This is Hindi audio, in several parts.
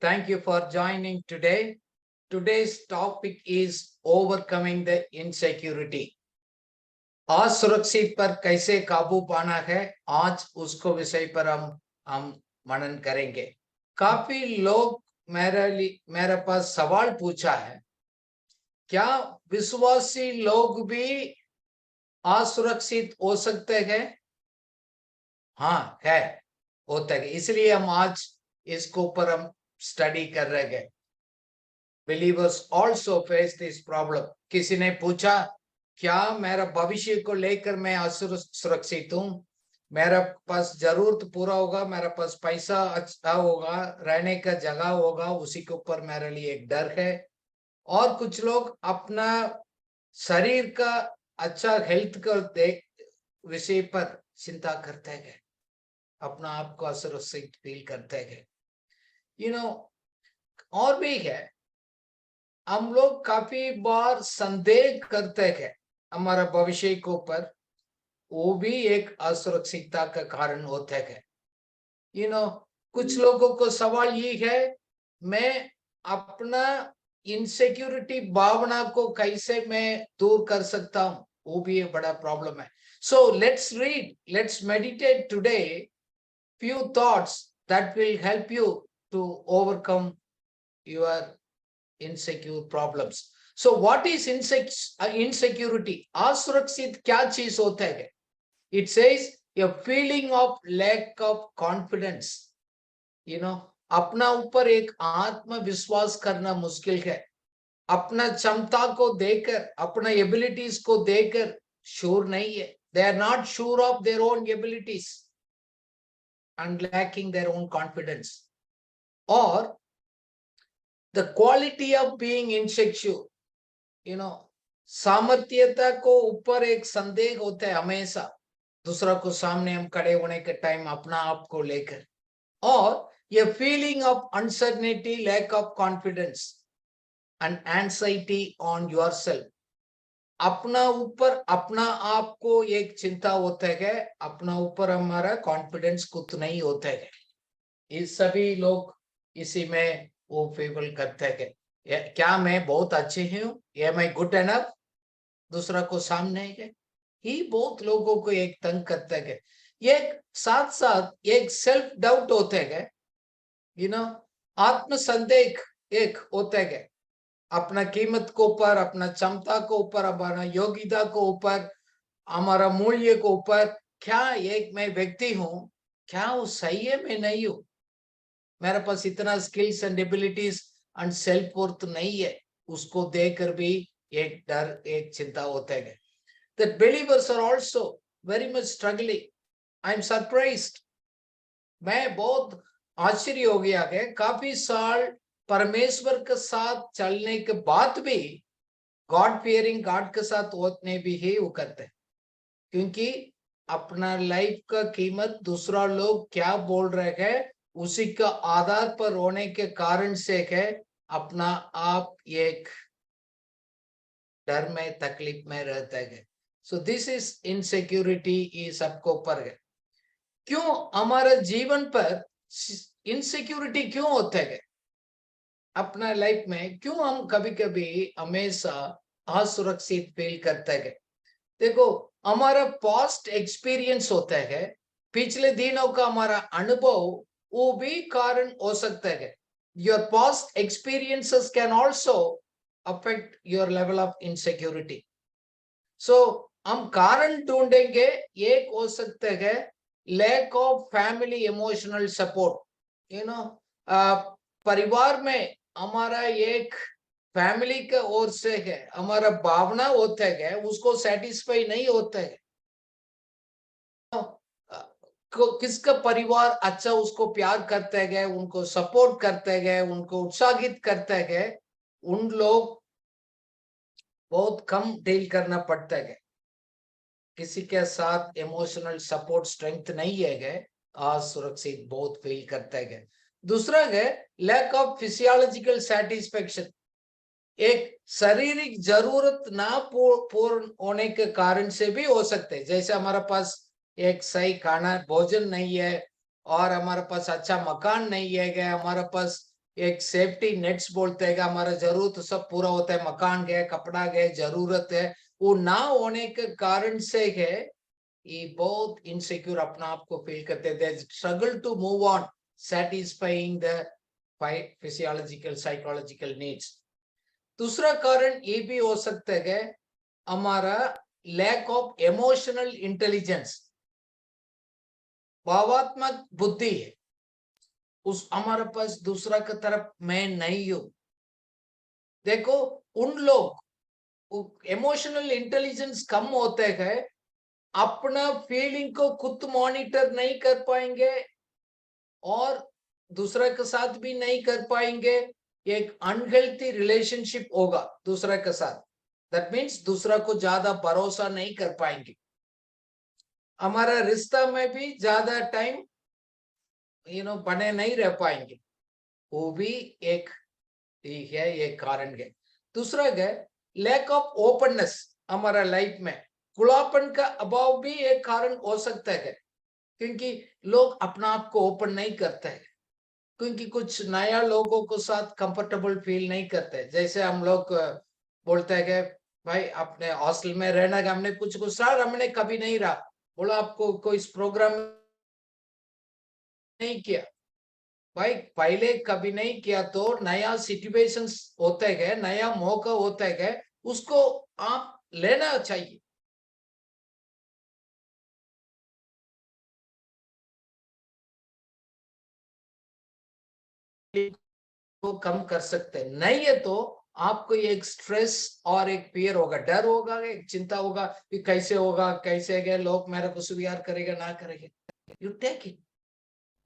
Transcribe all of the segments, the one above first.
Thank you for joining today. Today's topic is overcoming the insecurity. असुरक्षित पर कैसे काबू पाना है, आज उसको विषय पर हम मनन करेंगे। काफी लोग मेरे पास सवाल पूछा है, क्या विश्वासी लोग भी असुरक्षित हो सकते हैं? हाँ है, होता है। इसलिए हम आज इसको ऊपर हम स्टडी कर रहे हैं। Believers also face this problem. किसी ने पूछा, क्या मेरा भविष्य को लेकर मैं असुरक्षित हूँ? मेरा पास जरूरत पूरा होगा, मेरा पास पैसा अच्छा होगा, रहने का जगह होगा, उसी के ऊपर मेरे लिए एक डर है। और कुछ लोग अपना शरीर का अच्छा हेल्थ का विषय पर चिंता करते हैं, अपना आप को असुरक्षित फील करते हैं। और भी है, हम लोग काफी बार संदेह करते हैं हमारा भविष्य के ऊपर, वो भी एक असुरक्षितता का कारण होता है। कुछ लोगों को सवाल ये है, मैं अपना इनसिक्योरिटी भावना को कैसे मैं दूर कर सकता हूँ? वो भी एक बड़ा प्रॉब्लम है। So let's meditate today few thoughts that will help you to overcome your insecure problems. So what is insecurity? असुरक्षित क्या चीज होता है? It says a feeling of lack of confidence. अपना ऊपर एक आत्मविश्वास करना मुश्किल है। अपना क्षमता को देकर, अपना एबिलिटीज को देकर श्योर नहीं है। They are not sure of their own abilities and lacking their own confidence. Or the quality of being insecure, सामर्थ्यता को ऊपर एक संदेह होता है हमेशा, दूसरा को सामने हम खड़े होने के टाइम अपना आप को लेकर। और ये feeling of uncertainty, lack of confidence and anxiety on yourself, अपना ऊपर अपना आप को एक चिंता होता है, अपना ऊपर हमारा कॉन्फिडेंस कुछ नहीं होता है। ये सभी लोग इसी में वो फेबल करते हैं, क्या मैं बहुत अच्छे हूँ, एम आई गुड एनफ, दूसरा को सामने है ही बहुत लोगों को एक तंग करता है। ये साथ साथ एक सेल्फ डाउट होता है, आत्म संदेह एक होता है, अपना कीमत को ऊपर, अपना क्षमता को ऊपर, अपना योग्यता को ऊपर, हमारा मूल्य को ऊपर, क्या एक मैं व्यक्ति हूँ, क्या वो सही है, मैं नहीं हूँ, मेरे पास इतना skills and abilities and self worth नहीं है, उसको देकर भी एक डर, एक चिंता होता है। That believers are also very much struggling. I am surprised. मैं बहुत आश्चर्य हो गया है, काफी साल परमेश्वर के साथ चलने के बाद भी, गॉड फियरिंग गॉड के साथ होने भी ही वो करते हैं, क्योंकि अपना लाइफ का कीमत दूसरा लोग क्या बोल रहे हैं उसी का आधार पर होने के कारण से है, अपना आप एक डर में, तकलीफ में रहता है। सो दिस इज इनसिक्योरिटी, ये सबको ऊपर है। क्यों हमारा जीवन पर इनसिक्योरिटी क्यों होता है? अपना लाइफ में क्यों हम कभी कभी हमेशा असुरक्षित फील करते हैं? देखो, हमारा पास्ट एक्सपीरियंस होता है, पिछले दिनों का हमारा अनुभव, वो भी कारण हो सकता है। Your past experiences can also affect your level of insecurity. So हम कारण ढूंढेंगे, एक हो सकता है lack of family emotional support. परिवार में हमारा एक फैमिली के ओर से है, हमारा भावना होता है, उसको सेटिस्फाई नहीं होता है। किसका परिवार अच्छा उसको प्यार करते हैं, उनको सपोर्ट करते हैं, उनको उत्साहित करते हैं, उन लोग बहुत कम डील करना पड़ता है। किसी के साथ इमोशनल सपोर्ट स्ट्रेंथ नहीं है, असुरक्षित बहुत फील करता है। दूसरा है लैक ऑफ फिजियोलॉजिकल सेटिस्फेक्शन, एक शारीरिक जरूरत ना पूर्ण होने के कारण से भी हो सकते हैं। जैसे हमारे पास एक सही खाना भोजन नहीं है, और हमारे पास अच्छा मकान नहीं है, हमारे पास एक सेफ्टी नेट्स बोलते हैं, हमारा जरूरत सब पूरा होता है, मकान गए, कपड़ा गए, जरूरत है, वो ना होने के कारण से है ये बहुत इनसिक्योर अपना आप को फील करते हैं, struggle to move on satisfying the physiological psychological needs. दूसरा कारण ये भी हो सकता है हमारा लैक ऑफ इमोशनल इंटेलिजेंस, भावात्मक बुद्धि है उस हमारे पास, दूसरा की तरफ मैं नहीं हूं। देखो उन लोग इमोशनल इंटेलिजेंस कम होते हैं, अपना फीलिंग को खुद मॉनिटर नहीं कर पाएंगे और दूसरे के साथ भी नहीं कर पाएंगे, एक अनहेल्थी रिलेशनशिप होगा दूसरे के साथ। दैट मीन्स दूसरा को ज्यादा भरोसा नहीं कर पाएंगे, हमारा रिश्ता में भी ज्यादा टाइम बने नहीं रह पाएंगे, वो भी एक ठीक है, ये कारण है। दूसरा है लैक ऑफ ओपननेस, हमारा लाइफ में खुलापन का अभाव भी एक कारण हो सकता है, क्योंकि लोग अपना आप को ओपन नहीं करते हैं, क्योंकि कुछ नया लोगों के साथ कंफर्टेबल फील नहीं करते। जैसे हम लोग बोलते हैं कि भाई अपने हॉस्टल में रहना है, हमने कुछ सर हमने कभी नहीं रहा, बोला आपको कोई इस प्रोग्राम नहीं किया, भाई पहले कभी नहीं किया तो नया सिचुएशंस होते गए, नया मौका होते गए, उसको आप लेना चाहिए। को कम कर सकते हैं, नहीं है तो आपको एक स्ट्रेस और एक फियर होगा, डर होगा, एक चिंता होगा कि कैसे होगा, कैसे गए लोग मेरे को स्वीकार करेगा ना करेगा, यू टेक इट।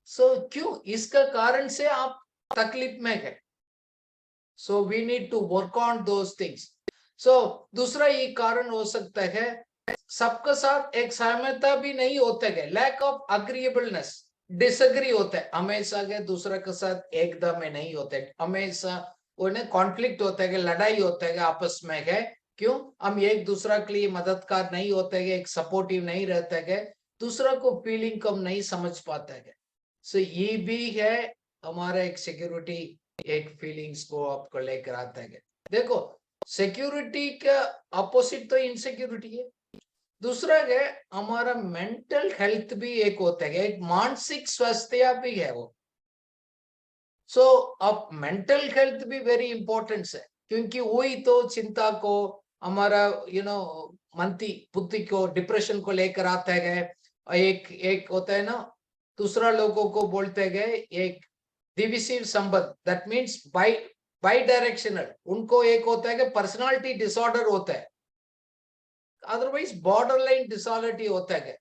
सो क्यों, इसका कारण से आप तकलीफ में है, so we need to work on those things. So दूसरा ये कारण हो सकता है सबके साथ एक सहमता भी नहीं होते है, लैक ऑफ अग्रीएबलनेस, डिसएग्री होता है हमेशा के दूसरे के साथ एकदम में नहीं होते, हमेशा उन्हें कॉन्फ्लिक्ट होता है, लड़ाई होता है आपस में है। क्यों, हम एक दूसरा के लिए मददगार नहीं होते है, एक सपोर्टिव नहीं रहता है, दूसरा को फीलिंग को हम नहीं समझ पाते है। सो ये भी है हमारा एक सिक्योरिटी, एक फीलिंग्स को आपको लेकर आता है। देखो सिक्योरिटी का अपोजिट तो इनसिक्योरिटी है। दूसरा है हमारा मेंटल हेल्थ भी एक होता है, एक मानसिक स्वास्थ्य भी है वो। सो अब मेंटल हेल्थ भी वेरी इंपॉर्टेंट है, क्योंकि वही तो चिंता को हमारा मंथी बुद्धि को डिप्रेशन को लेकर आता है। एक एक होता है ना, दूसरा लोगों को बोलते गए एक डिविसिव संबंध, दैट मीन्स बाई डायरेक्शनल, उनको एक होता है कि पर्सनालिटी डिसऑर्डर होता है, अदरवाइज बॉर्डर लाइन डिसऑर्डर होता है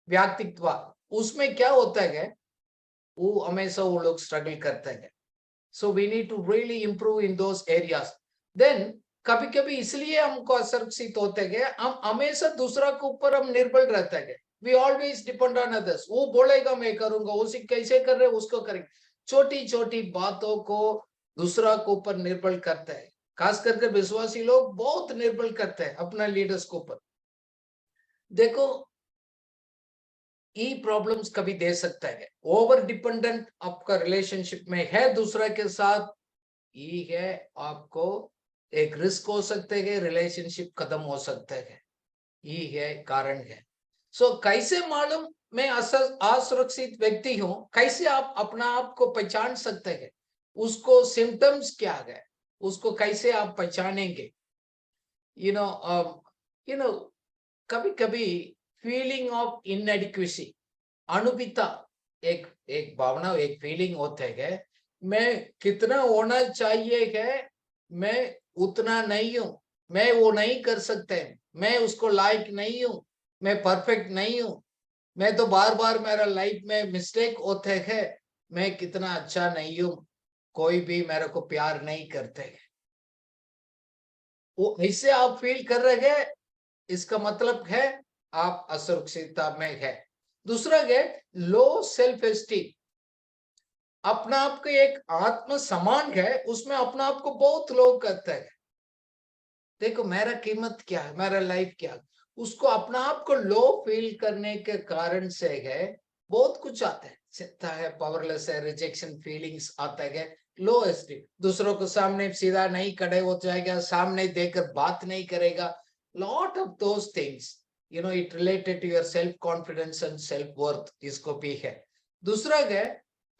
व्यक्तित्व। उसमें क्या होता है, वो हमेशा वो लोग स्ट्रगल करते हैं। So we need to really improve in those areas. Then कभी कभी इसलिए हमको असुरक्षित होते हैं, हम हमेशा दूसरा के ऊपर हम निर्भर रहते हैं, we always depend on others, वो बोलेगा मैं करूंगा, उसे कैसे कर रहे उसको करेंगे, छोटी छोटी बातों को दूसरा के ऊपर निर्भर करता है। खास करके विश्वासी लोग बहुत निर्भर करते हैं अपना लीडर्स के ऊपर। देखो ये प्रॉब्लम्स कभी दे सकता है, ओवर डिपेंडेंट आपका रिलेशनशिप में है दूसरा के साथ, ये है आपको एक रिस्क हो सकते हैं, रिलेशनशिप खत्म हो सकता है, ये है कारण है। सो कैसे मालूम मैं असुरक्षित व्यक्ति हूं, कैसे आप अपना आप को पहचान सकते हैं, उसको सिम्टम्स क्या है, उसको कैसे आप पहचानेंगे। यू नो यू नो कभी कभी फीलिंग ऑफ इनएडिक्वेसी, अनुपिता, एक एक भावना, एक फीलिंग होता है, मैं कितना होना चाहिए है, मैं उतना नहीं हूं, मैं वो नहीं कर सकते, मैं उसको लायक नहीं हूं, मैं परफेक्ट नहीं हूं, मैं तो बार बार मेरा लाइफ में मिस्टेक होते है, मैं कितना अच्छा नहीं हूं, कोई भी मेरे को प्यार नहीं करते है, वो इससे आप फील कर रहे हैं, इसका मतलब है आप असुरक्षितता में है। दूसरा है लो सेल्फ एस्टीम, अपना आप का एक आत्म सम्मान है, उसमें अपना आप को बहुत लोग कहते हैं, देखो मेरा कीमत क्या है, मेरा लाइफ क्या है, उसको अपना आप को लो फील करने के कारण से है बहुत कुछ आता है, चिंता है, पावरलेस है, रिजेक्शन फीलिंग्स आता है, लो एस्टीम, दूसरों को सामने सीधा नहीं खड़े हो जाएगा, सामने देकर बात नहीं करेगा, lot of those things, it related to your self confidence and self worth, इसको भी है। दूसरा है,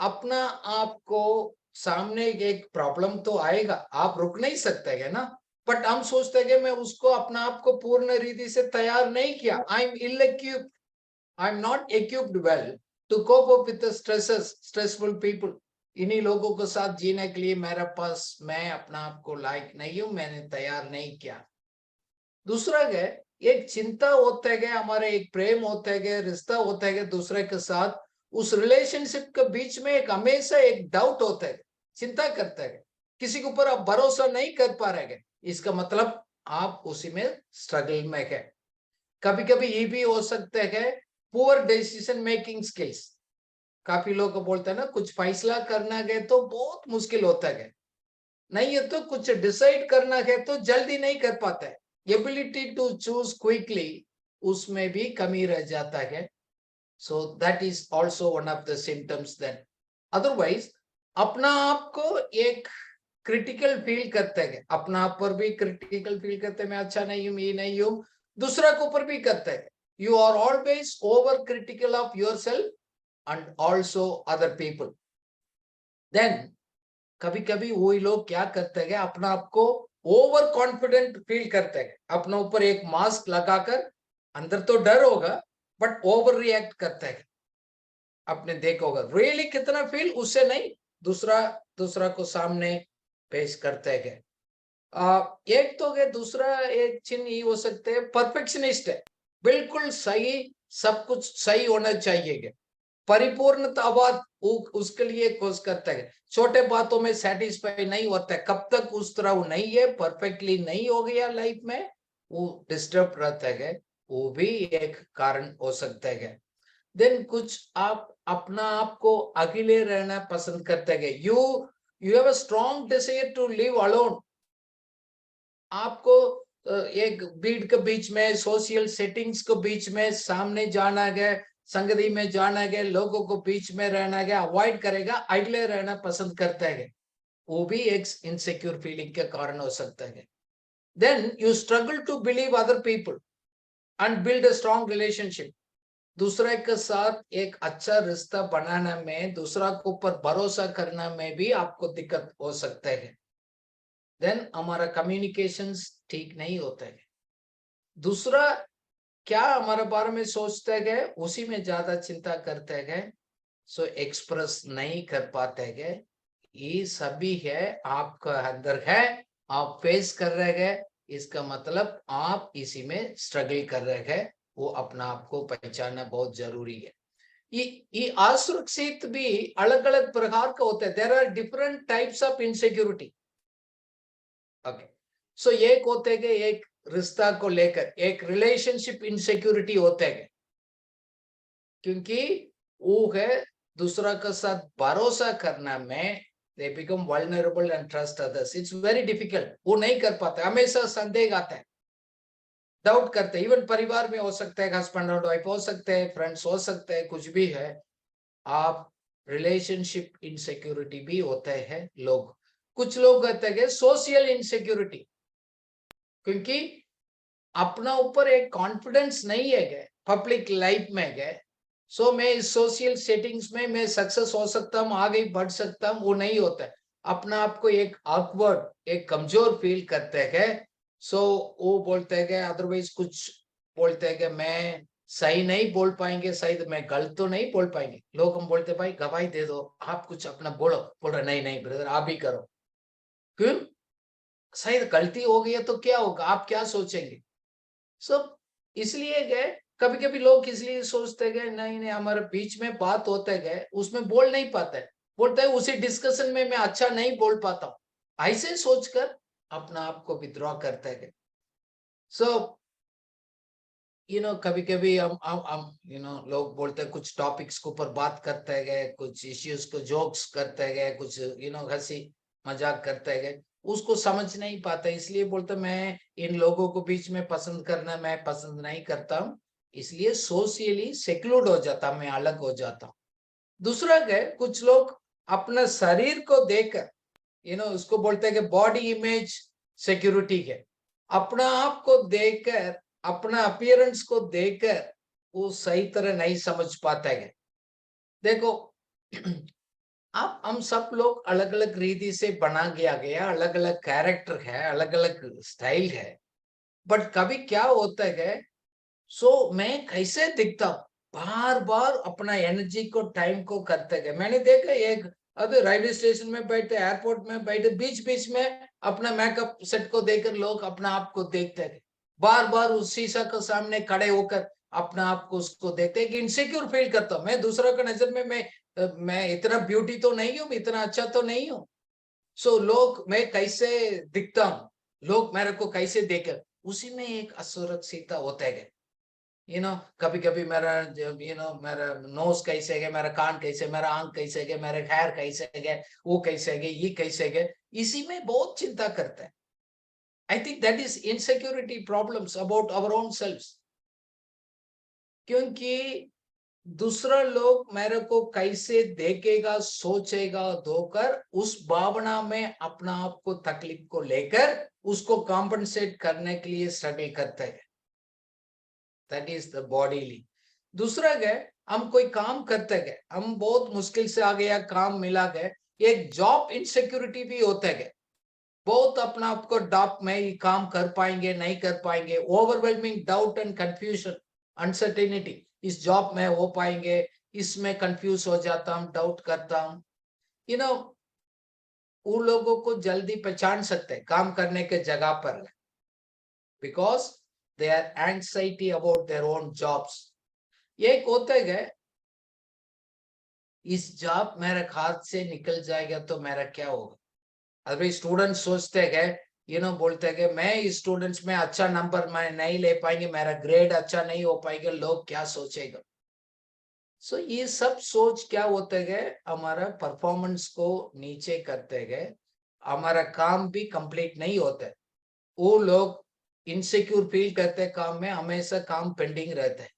अपना आपको सामने एक प्रॉब्लम तो आएगा, आप रुक नहीं सकते है ना, बट हम सोचते हैं कि मैं उसको अपना आप को पूर्ण रीति से तैयार नहीं किया, I am ill equipped, I am not equipped well to cope up with the stressful people. इन्हीं लोगों के साथ जीने के लिए मेरे पास, मैं अपना आप को लायक नहीं हूं, मैंने तैयार नहीं किया। दूसरा है, एक चिंता होता है, हमारे एक प्रेम होता है, रिश्ता होता है दूसरे के साथ, उस रिलेशनशिप के बीच में एक हमेशा एक डाउट होता है, चिंता करता है, किसी के ऊपर आप भरोसा नहीं कर पा रहे हैं, इसका मतलब आप उसी में स्ट्रगल में है। कभी कभी ये भी हो सकता है पुअर डिसीजन मेकिंग स्किल्स। काफी लोग बोलते हैं ना, कुछ फैसला करना है तो बहुत मुश्किल होता है, नहीं है तो कुछ डिसाइड करना है तो जल्दी नहीं कर पाता है, एबिलिटी टू चूज क्विकली उसमें भी कमी रह जाता है। So that is also one of the symptoms. Then otherwise अपना आप को एक क्रिटिकल फील करते हैं, अपना आप पर भी क्रिटिकल फील करते हैं, मैं अच्छा नहीं हूं, ये नहीं हूं, दूसरा के ऊपर भी करते हैं, you are always over critical of yourself and also other people. Then कभी कभी वही लोग क्या करते हैं, अपना आपको ओवर कॉन्फिडेंट फील करते हैं, अपने ऊपर एक मास्क लगाकर, अंदर तो डर होगा बट ओवर रिएक्ट करते हैं। आपने देखा होगा रियली कितना फील उससे नहीं, दूसरा दूसरा को सामने पेश करते हैं। एक तो है, दूसरा एक चिन्ह ये हो सकते हैं, परफेक्शनिस्ट है, बिल्कुल सही, सब कुछ सही होना चाहिए, परिपूर्णतावाद उसके लिए कोशिश करता है, छोटे बातों में सेटिस्फाई नहीं होता है, कब तक उस तरह वो नहीं है, परफेक्टली नहीं हो गया लाइफ में, वो डिस्टर्ब रहता है, वो भी एक कारण हो सकता है। देन कुछ आप अपना आप को अकेले रहना पसंद करते हैं, you you have a strong desire to live alone. आपको एक भीड़ के बीच में, सोशल सेटिंग्स के बीच में सामने जाना गया, संगति में जाना गया, लोगों को बीच में रहना गया, अवॉइड करेगा, अकेले रहना पसंद करता है, वो भी एक इनसिक्योर फीलिंग के कारण हो सकता है। Then you struggle to believe other people and build a strong relationship. दूसरे के साथ एक अच्छा रिश्ता बनाने में, दूसरा के ऊपर भरोसा करने में भी आपको दिक्कत हो सकता है। देन हमारा कम्युनिकेशंस ठीक नहीं होता है। दूसरा क्या हमारे बारे में सोचते गए, उसी में ज्यादा चिंता करते गए, सो एक्सप्रेस नहीं कर पाते गए, ये सभी है आपका अंदर है, आप फेस कर रहे गए, इसका मतलब आप इसी में स्ट्रगल कर रहे हैं, वो अपना आप को पहचानना बहुत जरूरी है। ये असुरक्षित भी अलग अलग प्रकार का होता है, there are different types of insecurity. Okay, so एक होते हैं, एक रिश्ता को लेकर एक रिलेशनशिप इनसिक्योरिटी होते हैं, क्योंकि वो है दूसरा के साथ भरोसा करना में, they become vulnerable and trust others, it's very difficult, वो नहीं कर पाते, हमेशा संदेह आता है, डाउट करते हैं, इवन परिवार में हो सकता है, हस्बैंड और वाइफ हो सकते हैं, फ्रेंड्स हो सकते हैं, कुछ भी है, आप रिलेशनशिप इनसिक्योरिटी भी होते हैं लोग। कुछ लोग कहते हैं सोशल इनसिक्योरिटी, क्योंकि अपना ऊपर एक कॉन्फिडेंस नहीं है गए पब्लिक लाइफ में गए, सो मैं इस सोशल सेटिंग्स में मैं सक्सेस हो सकता हूँ, आगे बढ़ सकता हूँ, वो नहीं होता है, अपना आपको एक ऑकवर्ड, एक कमजोर फील करते हैं, सो वो बोलते हैं अदरवाइज कुछ बोलते हैं कि मैं सही नहीं बोल पाएंगे, सही तो मैं गलत तो नहीं बोल पाएंगे, लोग हम बोलते भाई गवाही दे दो, आप कुछ अपना बोलो, बोल रहे नहीं नहीं ब्रदर आप ही करो, क्यों, सही गलती हो गई है तो क्या होगा, आप क्या सोचेंगे। सो इसलिए गए, कभी कभी लोग इसलिए सोचते गए नहीं नहीं हमारे बीच में बात होते गए, उसमें बोल नहीं पाते, बोलते है उसी डिस्कशन में मैं अच्छा नहीं बोल पाता हूं, ऐसे सोचकर अपना आप को विथड्रॉ करते गए। सो कभी कभी हम लोग बोलते हैं, कुछ टॉपिक्स के ऊपर बात करते गए, कुछ इश्यूज को जोक्स करते गए, कुछ हंसी मजाक करते गए, उसको समझ नहीं पाता, इसलिए बोलते मैं इन लोगों को बीच में पसंद करना मैं पसंद नहीं करता हूँ, इसलिए सोशली सेक्लूड हो जाता, मैं अलग हो जाता हूँ। दूसरा है, कुछ लोग अपना शरीर को देखकर उसको बोलते हैं कि बॉडी इमेज सिक्योरिटी है। अपना आप को देखकर, अपना अपीयरेंस को देखकर वो सही तरह नहीं समझ पाता है। देखो आप हम सब लोग अलग अलग रीति से बना गया, अलग अलग कैरेक्टर है, अलग अलग स्टाइल है। बट कभी क्या होता है, मैं कैसे दिखता हूँ, बार बार अपना एनर्जी को, टाइम को करते गए। मैंने देखा एक अभी रेलवे स्टेशन में बैठे, एयरपोर्ट में बैठे, बीच बीच में अपना मेकअप सेट को देखकर लोग अपना आप को देखते हैं। बार बार उस शीशा के सामने खड़े होकर अपना आप को उसको देखते हैं कि इनसिक्योर फील करता हूँ मैं। दूसरों के नजर में मैं इतना ब्यूटी तो नहीं हूँ, इतना अच्छा तो नहीं हूँ। लोग मैं कैसे दिखता हूँ, लोग मेरे को कैसे देखे, उसी में एक असुरक्षितता होता है। कभी कभी मेरा मेरा नोज कैसे है, मेरा कान कैसे, मेरा आंख कैसे है, मेरे हेयर कैसे है, वो कैसे है, ये कैसे है, इसी में बहुत चिंता करता है। I think that is insecurity problems about our own selves. क्योंकि दूसरा लोग मेरे को कैसे देखेगा, सोचेगा, धोकर उस भावना में अपना आप को, तकलीफ को लेकर उसको कॉम्पनसेट करने के लिए स्ट्रगल करते हैं। That is the bodily. दूसरा है, हम कोई काम करते गए, हम बहुत मुश्किल से आ गया, काम मिला गए, एक जॉब इनसिक्योरिटी भी होता है। बहुत अपना आपको डाउट में ये काम कर पाएंगे नहीं कर पाएंगे, overwhelming doubt and confusion, uncertainty, इस जॉब में हो पाएंगे, इसमें कंफ्यूज हो जाता हूँ, डाउट करता हूँ। उन लोगों को जल्दी पहचान सकते हैं काम करने के जगह पर, because they are anxiety about their own jobs. एक होते गए, इस जॉब मेरे हाथ से निकल जाएगा तो मेरा क्या होगा। अभी स्टूडेंट सोचते हैं, बोलते हैं कि मैं इस स्टूडेंट्स में अच्छा नंबर मैं नहीं ले पाएंगे, मेरा ग्रेड अच्छा नहीं हो पाएगा, लोग क्या सोचेगा। ये सब सोच क्या होते गए, हमारा परफॉर्मेंस को नीचे करते गए, हमारा काम भी कंप्लीट नहीं होता है। वो लोग इनसिक्योर फील करते काम में, हमेशा काम पेंडिंग रहता है।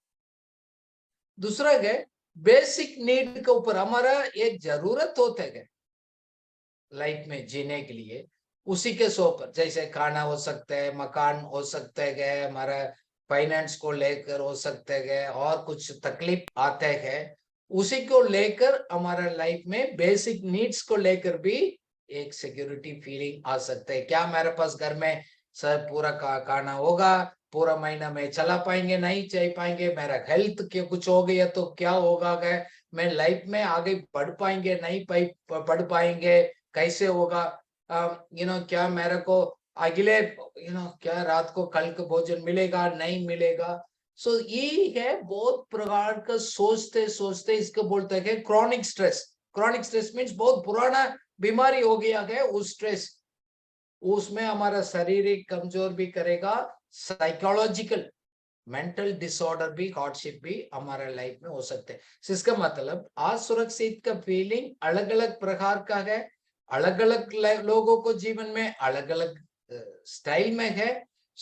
दूसरा है, बेसिक नीड के ऊपर हमारा एक जरूरत होता है लाइफ में जीने के लिए, उसी के सो पर, जैसे खाना हो सकता है, मकान हो सकते हैं, हमारा फाइनेंस को लेकर हो सकते हैं, और कुछ तकलीफ आते हैं, उसी को लेकर हमारा लाइफ में बेसिक नीड्स को लेकर भी एक सिक्योरिटी फीलिंग आ सकता है। क्या मेरे पास घर में सर पूरा खाना होगा, पूरा महीना में चला पाएंगे नहीं चल पाएंगे, मेरा हेल्थ के कुछ हो गया तो क्या होगा, गए मैं लाइफ में आगे बढ़ पाएंगे नहीं बढ़ पाएंगे, कैसे होगा, क्या मेरे को अगले क्या रात को कल का भोजन मिलेगा नहीं मिलेगा। ये है बहुत प्रकार का सोचते सोचते, इसको बोलते हैं chronic stress. Chronic stress means बहुत पुराना बीमारी हो गया है उस स्ट्रेस, उसमें हमारा शारीरिक कमजोर भी करेगा, साइकोलॉजिकल मेंटल डिसऑर्डर भी, हार्डशिप भी हमारा लाइफ में हो सकते हैं। इसका मतलब असुरक्षित का फीलिंग अलग अलग प्रकार का है, अलग अलग लोगों को जीवन में अलग अलग स्टाइल में है।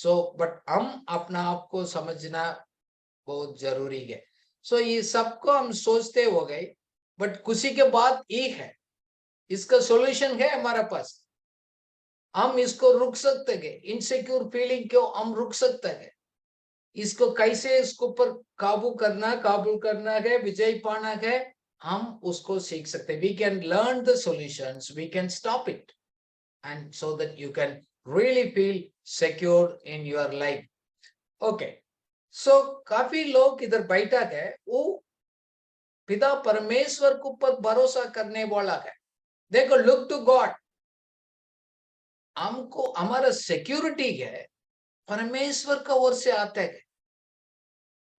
बट हम अपना आप को समझना बहुत जरूरी है। ये सबको हम सोचते हो गए, बट खुशी के बाद एक है, इसका सॉल्यूशन है हमारे पास। हम इसको रुक सकते हैं, इनसिक्योर फीलिंग को हम रुक सकते हैं। इसको कैसे इसके ऊपर काबू करना है, विजय पाना है, हम उसको सीख सकते हैं। We can learn the solutions, we can stop it, and so that you can really feel secure in your life. Okay, काफी लोग इधर बैठा है, वो पिता परमेश्वर के ऊपर भरोसा करने वाला है। देखो, लुक टू गॉड। हमको हमारा सिक्योरिटी है परमेश्वर का ओर से आता है।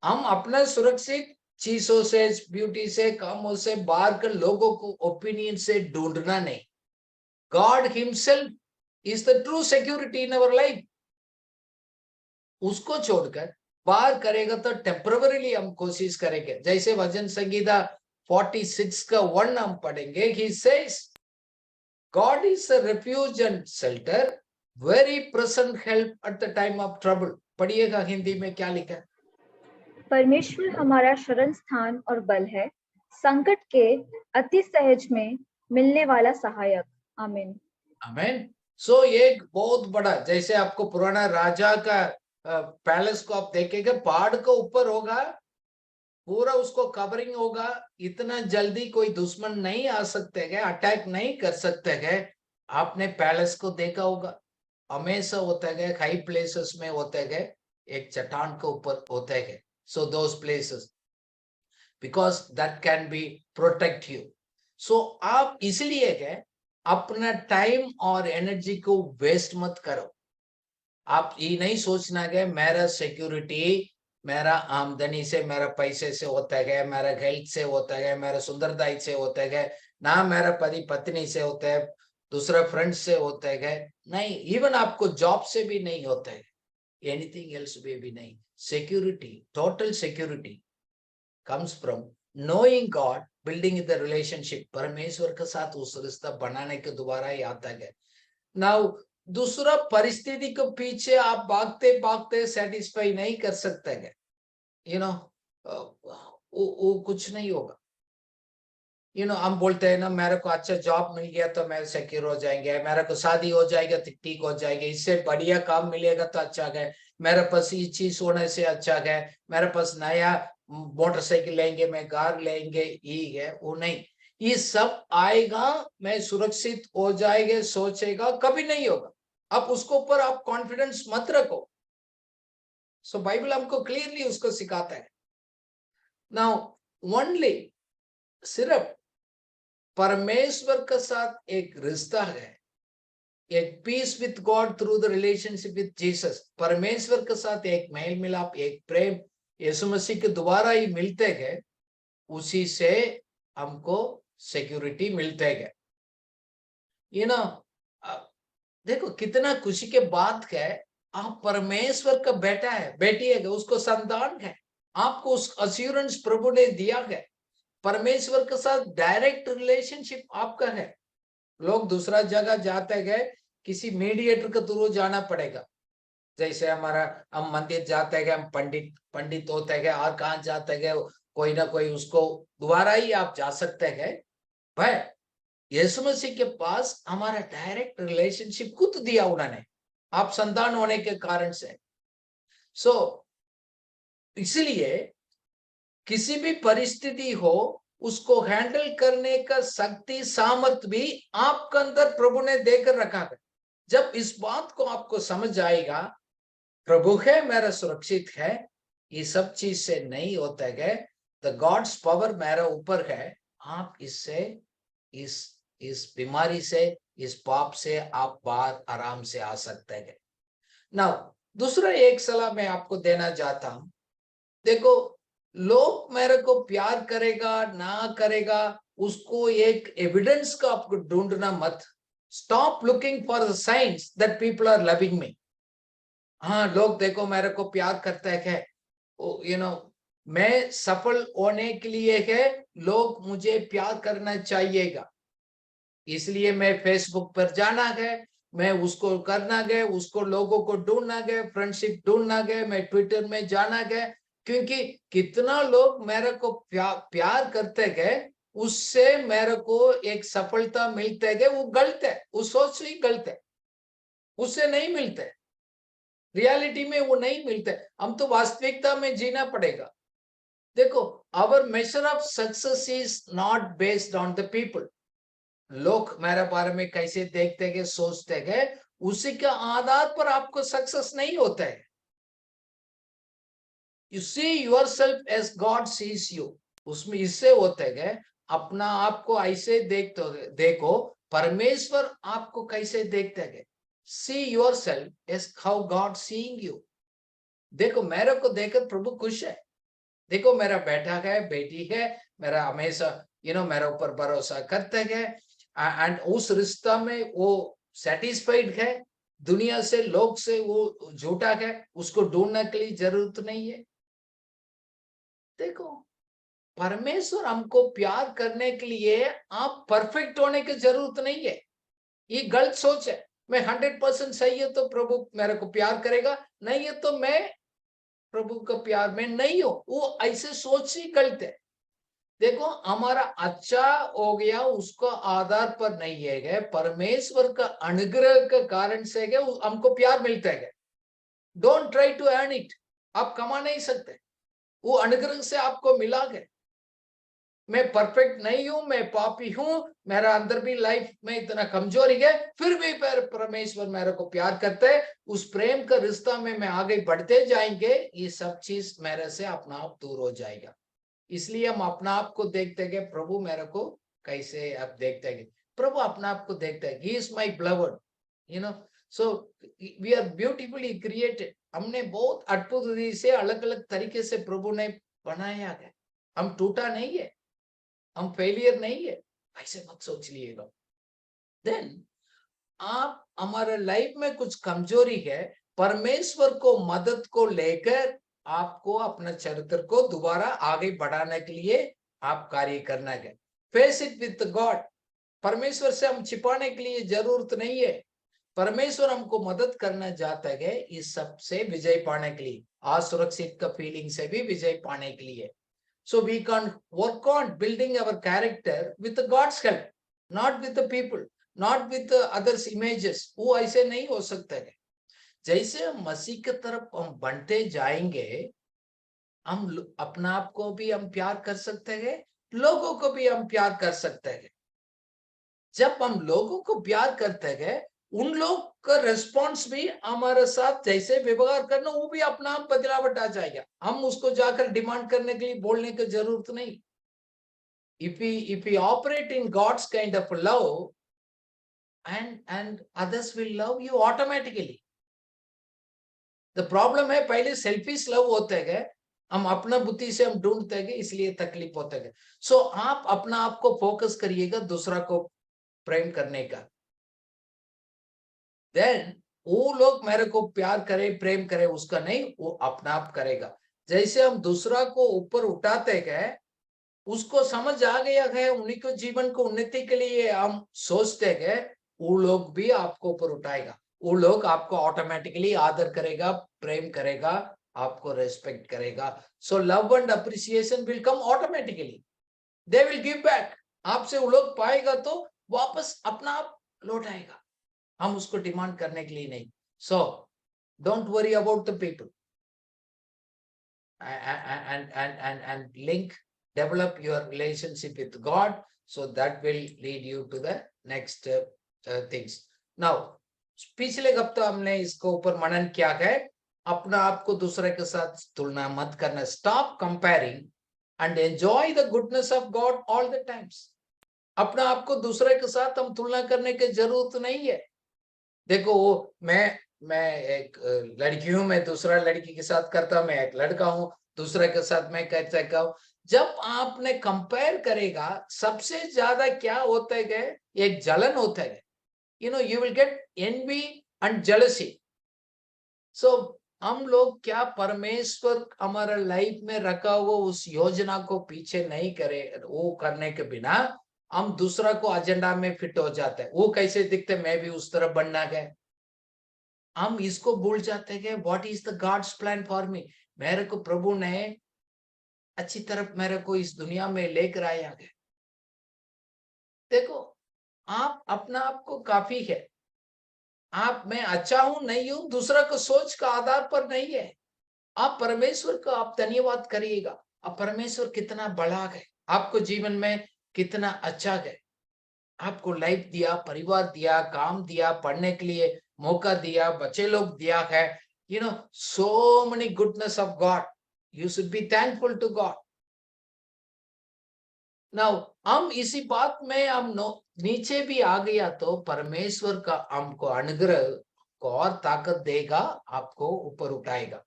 हम अपना सुरक्षित चीजों से, ब्यूटी से, कामों से, बाहर के लोगों को ओपिनियन से ढूंढना नहीं। God himself is the true security in our life. उसको छोड़कर बाहर करेगा तो टेम्पररीली हम कोशिश करेंगे। जैसे भजन संगीता 46 का 1 हम पढ़ेंगे, he says God is a refuge and shelter, very present help at the time of trouble। पढ़िएगा हिंदी में क्या लिखा है। परमेश्वर हमारा शरण स्थान और बल है, संकट के अति सहज में मिलने वाला सहायक। आमीन। आमेन। सो एक बहुत बड़ा, जैसे आपको पुराना राजा का पैलेस को आप देखेंगे, पहाड़ के ऊपर होगा, पूरा उसको कवरिंग होगा, इतना जल्दी कोई दुश्मन नहीं आ सकते हैं, अटैक नहीं कर सकते हैं। आपने पैलेस को देखा होगा, हमेशा होता है हाई प्लेसेस में होते हैं, एक चट्टान के ऊपर होते हैं। So those places because that can be protect you. So आप इसलिए है अपना टाइम और एनर्जी को वेस्ट मत करो। आप ये नहीं सोचना है मेरा सिक्योरिटी मेरा आमदनी से, मेरा पैसे से होता है, मेरा हेल्थ से होता है, मेरा सुंदरता से होता है, ना मेरा पति पत्नी से होता है, दूसरा फ्रेंड से होता है, नहीं, इवन आपको जॉब से भी नहीं होता है, एनीथिंग एल्स भी नहीं। Security, total security comes from knowing God, building the relationship, परमेश्वर के साथ उस रिश्ता बनाने के द्वारा ही आता है। नाउ दूसरा, परिस्थिति के पीछे आप भागते भागते सेटिस्फाई नहीं कर सकते हैं, यू नो, वो कुछ नहीं होगा। हम बोलते हैं ना, मेरे को अच्छा जॉब मिल गया तो मैं सिक्योर हो जाएंगे, मेरे को शादी हो जाएगा तो ठीक हो जाएगा, इससे बढ़िया काम मिलेगा तो अच्छा है, मेरे पास ये चीज होने से अच्छा है, मेरे पास नया मोटरसाइकिल लेंगे, मैं कार लेंगे, ये है वो नहीं। ये सब आएगा, मैं सुरक्षित हो जाएगा सोचेगा, कभी नहीं होगा। अब उसको ऊपर आप कॉन्फिडेंस मत रखो। सो बाइबल हमको क्लियरली उसको सिखाता है। नाउ ओनली, सिर्फ परमेश्वर के साथ एक रिश्ता है, एक peace with God through the relationship with Jesus, परमेश्वर के साथ एक मेल मिलाप, एक प्रेम यीशु मसीह के द्वारा ही मिलते हैं, उसी से हमको सिक्योरिटी मिलते हैं। देखो कितना खुशी के बात है, आप परमेश्वर का बेटा है, बेटी है, उसको संतान है, आपको उस अश्योरेंस प्रभु ने दिया है, परमेश्वर के साथ डायरेक्ट रिलेशनशिप आपका है। लोग दूसरा जगह जाते गए, किसी मीडिएटर के थ्रू जाना पड़ेगा। जैसे हम मंदिर जाते गए, हम पंडित होते गए, और कहाँ जाते गए, कोई ना कोई उसको द्वारा ही आप जा सकते हैं। भाई यीशु मसीह के पास हमारा डायरेक्ट रिलेशनशिप खुद दिया उन्होंने, आप संतान होने के कारण से। सो इसलिए किसी भी परिस्थिति हो, उसको हैंडल करने का शक्ति सामर्थ भी आपके अंदर प्रभु ने देकर रखा है। जब इस बात को आपको समझ आएगा, प्रभु है मेरा सुरक्षित है, ये सब चीज से नहीं होता है, द गॉड्स पावर मेरा ऊपर है, आप इससे, इस बीमारी से, इस पाप से आप बाहर आराम से आ सकते हैं। ना दूसरा एक सलाह मैं आपको देना चाहता हूं, देखो लोग मेरे को प्यार करेगा ना करेगा, उसको एक एविडेंस का आपको ढूंढना मत। Stop looking for the signs that people are loving me. हाँ, लोग देखो मेरे को प्यार करते हैं, मैं सफल होने के लिए है, लोग मुझे प्यार करना चाहिएगा, इसलिए मैं फेसबुक पर जाना है, मैं उसको करना गए, उसको लोगों को ढूंढना गए, फ्रेंडशिप ढूंढना गए, मैं ट्विटर में जाना गए, क्योंकि कितना लोग मेरे को प्यार करते गए, उससे मेरे को एक सफलता मिलते गए, वो गलत है, वो सोच ही गलत है, उससे नहीं मिलते, रियलिटी में वो नहीं मिलते। हम तो वास्तविकता में जीना पड़ेगा। देखो, our measure of success is not based on the people. लोग मेरे बारे में कैसे देखते हैं, सोचते हैं, उसी के आधार पर आपको सक्सेस नहीं होता है। You see yourself as God sees you, उसमें इससे होते हैं, अपना आपको ऐसे देखो, परमेश्वर आपको कैसे देखते हैं। See yourself as how God seeing you. देखो मेरे को देखकर प्रभु खुश है, देखो मेरा बेटा है, बेटी है, मेरा हमेशा मेरे ऊपर भरोसा करते हैं, एंड उस रिश्ता में वो सेटिस्फाइड है, दुनिया से, लोग से वो झूठा है, उसको ढूंढने के लिए जरूरत नहीं है। देखो परमेश्वर हमको प्यार करने के लिए आप परफेक्ट होने की जरूरत नहीं है, ये गलत सोच है। मैं 100% सही है तो प्रभु मेरे को प्यार करेगा, नहीं है तो मैं प्रभु का प्यार में नहीं हूं, वो ऐसे सोच ही गलत है। देखो हमारा अच्छा हो गया उसको आधार पर नहीं है, परमेश्वर का अनुग्रह के कारण से हमको प्यार मिलता है। Don't try to earn it, आप कमा नहीं सकते, वो अनुग्रह से आपको मिला है। मैं परफेक्ट नहीं हूं, मैं पापी हूं, मेरा अंदर भी लाइफ में इतना कमजोरी है, फिर भी परमेश्वर मेरे को प्यार करते हैं। उस प्रेम का रिश्ता में मैं आगे बढ़ते जाएंगे, ये सब चीज मेरे से अपना आप दूर हो जाएगा। इसलिए हम अपना आप को देखते हैं, प्रभु मेरे को कैसे आप देखते हैं, प्रभु अपना आप को देखता है, he is my blood, you know. So we are beautifully created, हमने बहुत अद्भुत रीति से अलग अलग तरीके से प्रभु ने बनाया है। हम टूटा नहीं है, हम फेलियर नहीं है, ऐसे मत सोच लिएगा। देन आप हमारे लाइफ में कुछ कमजोरी है, परमेश्वर को मदद को लेकर आपको अपना चरित्र को दोबारा आगे बढ़ाने के लिए आप कार्य करना है। फेस इट विथ गॉड, परमेश्वर से हम छिपाने के लिए जरूरत नहीं है। परमेश्वर हमको मदद करना चाहता है इस सब से विजय पाने के लिए, असुरक्षित का फीलिंग से भी विजय पाने के लिए। So we can work on building our character with God's help, not with the people, not with the others' images. वो ऐसे नहीं हो सकता है। जैसे हम मसीह की तरफ हम बढ़ते जाएंगे, हम अपना आप को भी हम प्यार कर सकते हैं, लोगों को भी हम प्यार कर सकते हैं। जब हम लोगों को प्यार करते हैं, उन लोग का रिस्पॉन्स भी हमारे साथ जैसे व्यवहार करना, वो भी अपना आप बदलावट आ जाएगा। हम उसको जाकर डिमांड करने के लिए बोलने की जरूरत नहीं। If we operate in God's kind of love, and others will love you automatically. The problem है पहले सेल्फिश लव होते हैं, हम अपना बुद्धि से हम ढूंढते हैं, इसलिए तकलीफ होते है। सो आप अपना आप को फोकस करिएगा दूसरा को प्रेम करने का। देन वो लोग मेरे को प्यार करे प्रेम करे उसका नहीं, वो अपना आप करेगा। जैसे हम दूसरा को ऊपर उठाते गए, उसको समझ आ गया है, उन्हीं को जीवन को उन्नति के लिए हम सोचते गए, वो लोग भी आपको ऊपर उठाएगा। वो लोग आपको ऑटोमेटिकली आदर करेगा, प्रेम करेगा, आपको रेस्पेक्ट करेगा। So love and appreciation will come automatically, they will give back. आपसे वो लोग पाएगा तो वापस अपना आप लौटाएगा, हम उसको डिमांड करने के लिए नहीं। So don't worry about the people and link, develop your relationship with God, so that will lead you to the next things. Now पिछले हफ्ते हमने इसको ऊपर मनन किया है, अपना आप को दूसरे के साथ तुलना मत करना। Stop comparing and enjoy the goodness of God all the times. अपना आप को दूसरे के साथ हम तुलना करने की जरूरत नहीं है। देखो मैं एक लड़की हूं, मैं दूसरा लड़की के साथ करता हूं, मैं एक लड़का हूं, दूसरे के साथ मैं कहता हूं। जब आपने कंपेयर करेगा, सबसे ज्यादा क्या होता है, एक जलन होता है। you will get envy and jealousy. So हम लोग क्या परमेश्वर हमारा लाइफ में रखा हुआ उस योजना को पीछे नहीं करे, वो करने के बिना हम दूसरा को एजेंडा में फिट हो जाते हैं। वो कैसे दिखते, मैं भी उस तरफ बनना गए। हम इसको भूल जाते हैं, what is the God's plan for me. मेरे को प्रभु ने अच्छी तरफ मेरे को इस दुनिया में लेकर आया है। देखो आप अपना आप को काफी है, आप मैं अच्छा हूं नहीं हूं दूसरा को सोच का आधार पर नहीं है। आप परमेश्वर को आप धन्यवाद करिएगा, अब परमेश्वर कितना बड़ा है, आपको जीवन में कितना अच्छा है, आपको लाइफ दिया, परिवार दिया, काम दिया, पढ़ने के लिए मौका दिया, बच्चे लोग दिया है। so many goodness of God, you should be thankful to God. Now हम इसी बात में हम नीचे भी आ गया तो परमेश्वर का हमको अनुग्रह को और ताकत देगा, आपको ऊपर उठाएगा।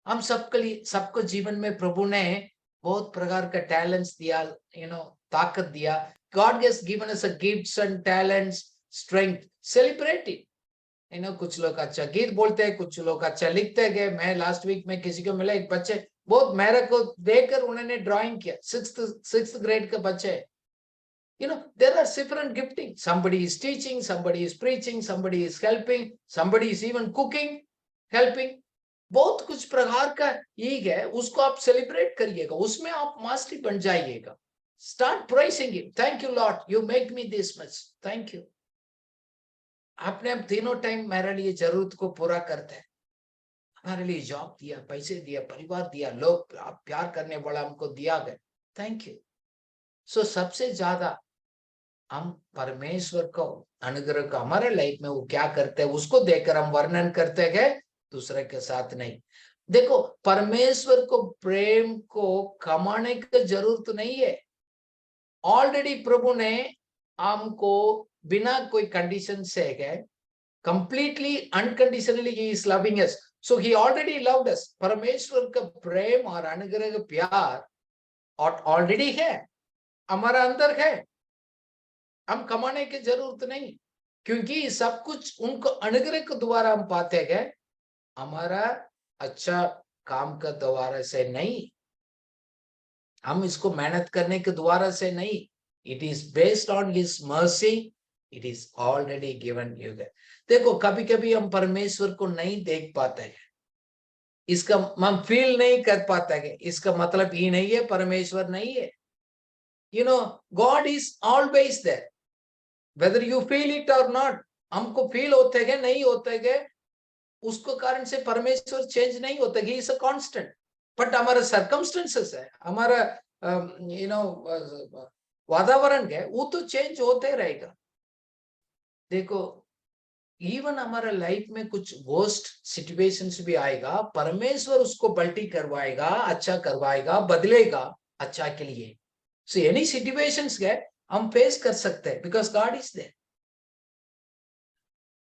हम सबके लिए, सबको जीवन में प्रभु ने बहुत प्रकार का टैलेंट्स दिया, ताकत दिया। God has given us a gifts and talents, strength. Celebrate it. कुछ लोग अच्छा गीत बोलते हैं, कुछ लोग अच्छा लिखते हैं। मैं लास्ट वीक में किसी को मिला, एक बच्चे बहुत मेरे को देखकर उन्होंने ड्राइंग किया, सिक्स्थ ग्रेड के बच्चे। there are different gifting. Somebody is teaching, somebody is preaching, somebody is helping, somebody is even cooking, helping. बहुत कुछ प्रकार का ये है, उसको आप सेलिब्रेट करिएगा, उसमें आप मास्टरी बन जाइएगा। Start praising him. Thank you, Lord. You make me this much. Thank you. आपने अब तीनों टाइम मेरे लिए जरूरत को पूरा करते हैं. हमारे लिए जॉब दिया, पैसे दिया, परिवार दिया, लोग आप प्यार करने वाला हमको दिया गया. Thank you. सो सबसे ज्यादा हम परमेश्वर को अनुग्रह का हमारे लाइफ में वो क्या करते हैं उसको देखकर हम वर्णन करते हैं, दूसरे के साथ नहीं. देखो, परमेश्वर को प्रेम को कमाने की जरूरत नहीं है. ऑलरेडी प्रभु ने हमको बिना कोई कंडीशन से है, completely unconditionally he is loving us. So he already loved us. परमेश्वर का प्रेम और अनुग्रह का प्यार और ऑलरेडी है, हमारा अंदर है. हम कमाने की जरूरत नहीं, क्योंकि सब कुछ उनको अनुग्रह के द्वारा हम पाते गए. हमारा अच्छा काम का द्वारा से नहीं, हम इसको मेहनत करने के द्वारा से नहीं. It is based on his mercy. It is already given you. देखो, कभी कभी हम परमेश्वर को नहीं देख पाते हैं, इसका हम फील नहीं कर पाते हैं. इसका मतलब ये नहीं है परमेश्वर नहीं है. You know, God is always there, whether you feel it or not. हमको फील होते गए नहीं होते गए, उसको कारण से परमेश्वर चेंज नहीं होता. He is a constant. But हमारा सर्कमस्टेंसेस है, हमारा यू नो वातावरण है, वो तो चेंज होते रहेगा. देखो, इवन हमारा लाइफ में कुछ वर्स्ट सिचुएशंस भी आएगा, परमेश्वर उसको पलटी करवाएगा, अच्छा करवाएगा, बदलेगा अच्छा के लिए. सो एनी सिचुएशंस है हम फेस कर सकते हैं, बिकॉज गॉड इज देयर.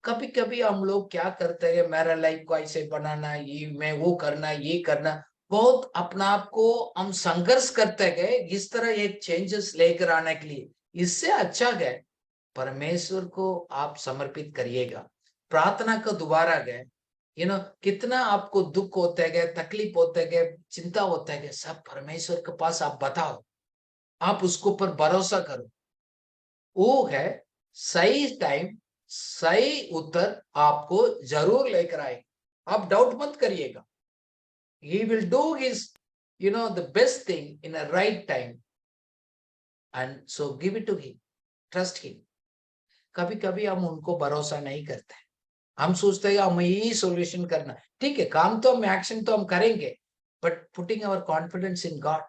कभी कभी हम लोग क्या करते हैं, मेरा लाइफ को ऐसे बनाना, ये मैं वो करना, ये करना, बहुत अपना आप को हम संघर्ष करते गए इस तरह एक चेंजेस लेकर आने के लिए. इससे अच्छा है परमेश्वर को आप समर्पित करिएगा, प्रार्थना को दोबारा गए. यू नो, कितना आपको दुख होते गए, तकलीफ होते गए, चिंता होते गए, सब परमेश्वर के पास आप बताओ, आप उसको पर भरोसा करो. वो है सही टाइम, सही उत्तर आपको जरूर लेकर आए. आप डाउट मत करिएगा. He will do his, the best thing in a right time. And so give it to him. Trust him. कभी कभी हम उनको भरोसा नहीं करते. हम सोचते हैं हम यही सॉल्यूशन करना. ठीक है, काम तो हम एक्शन तो हम करेंगे, but putting our confidence in God.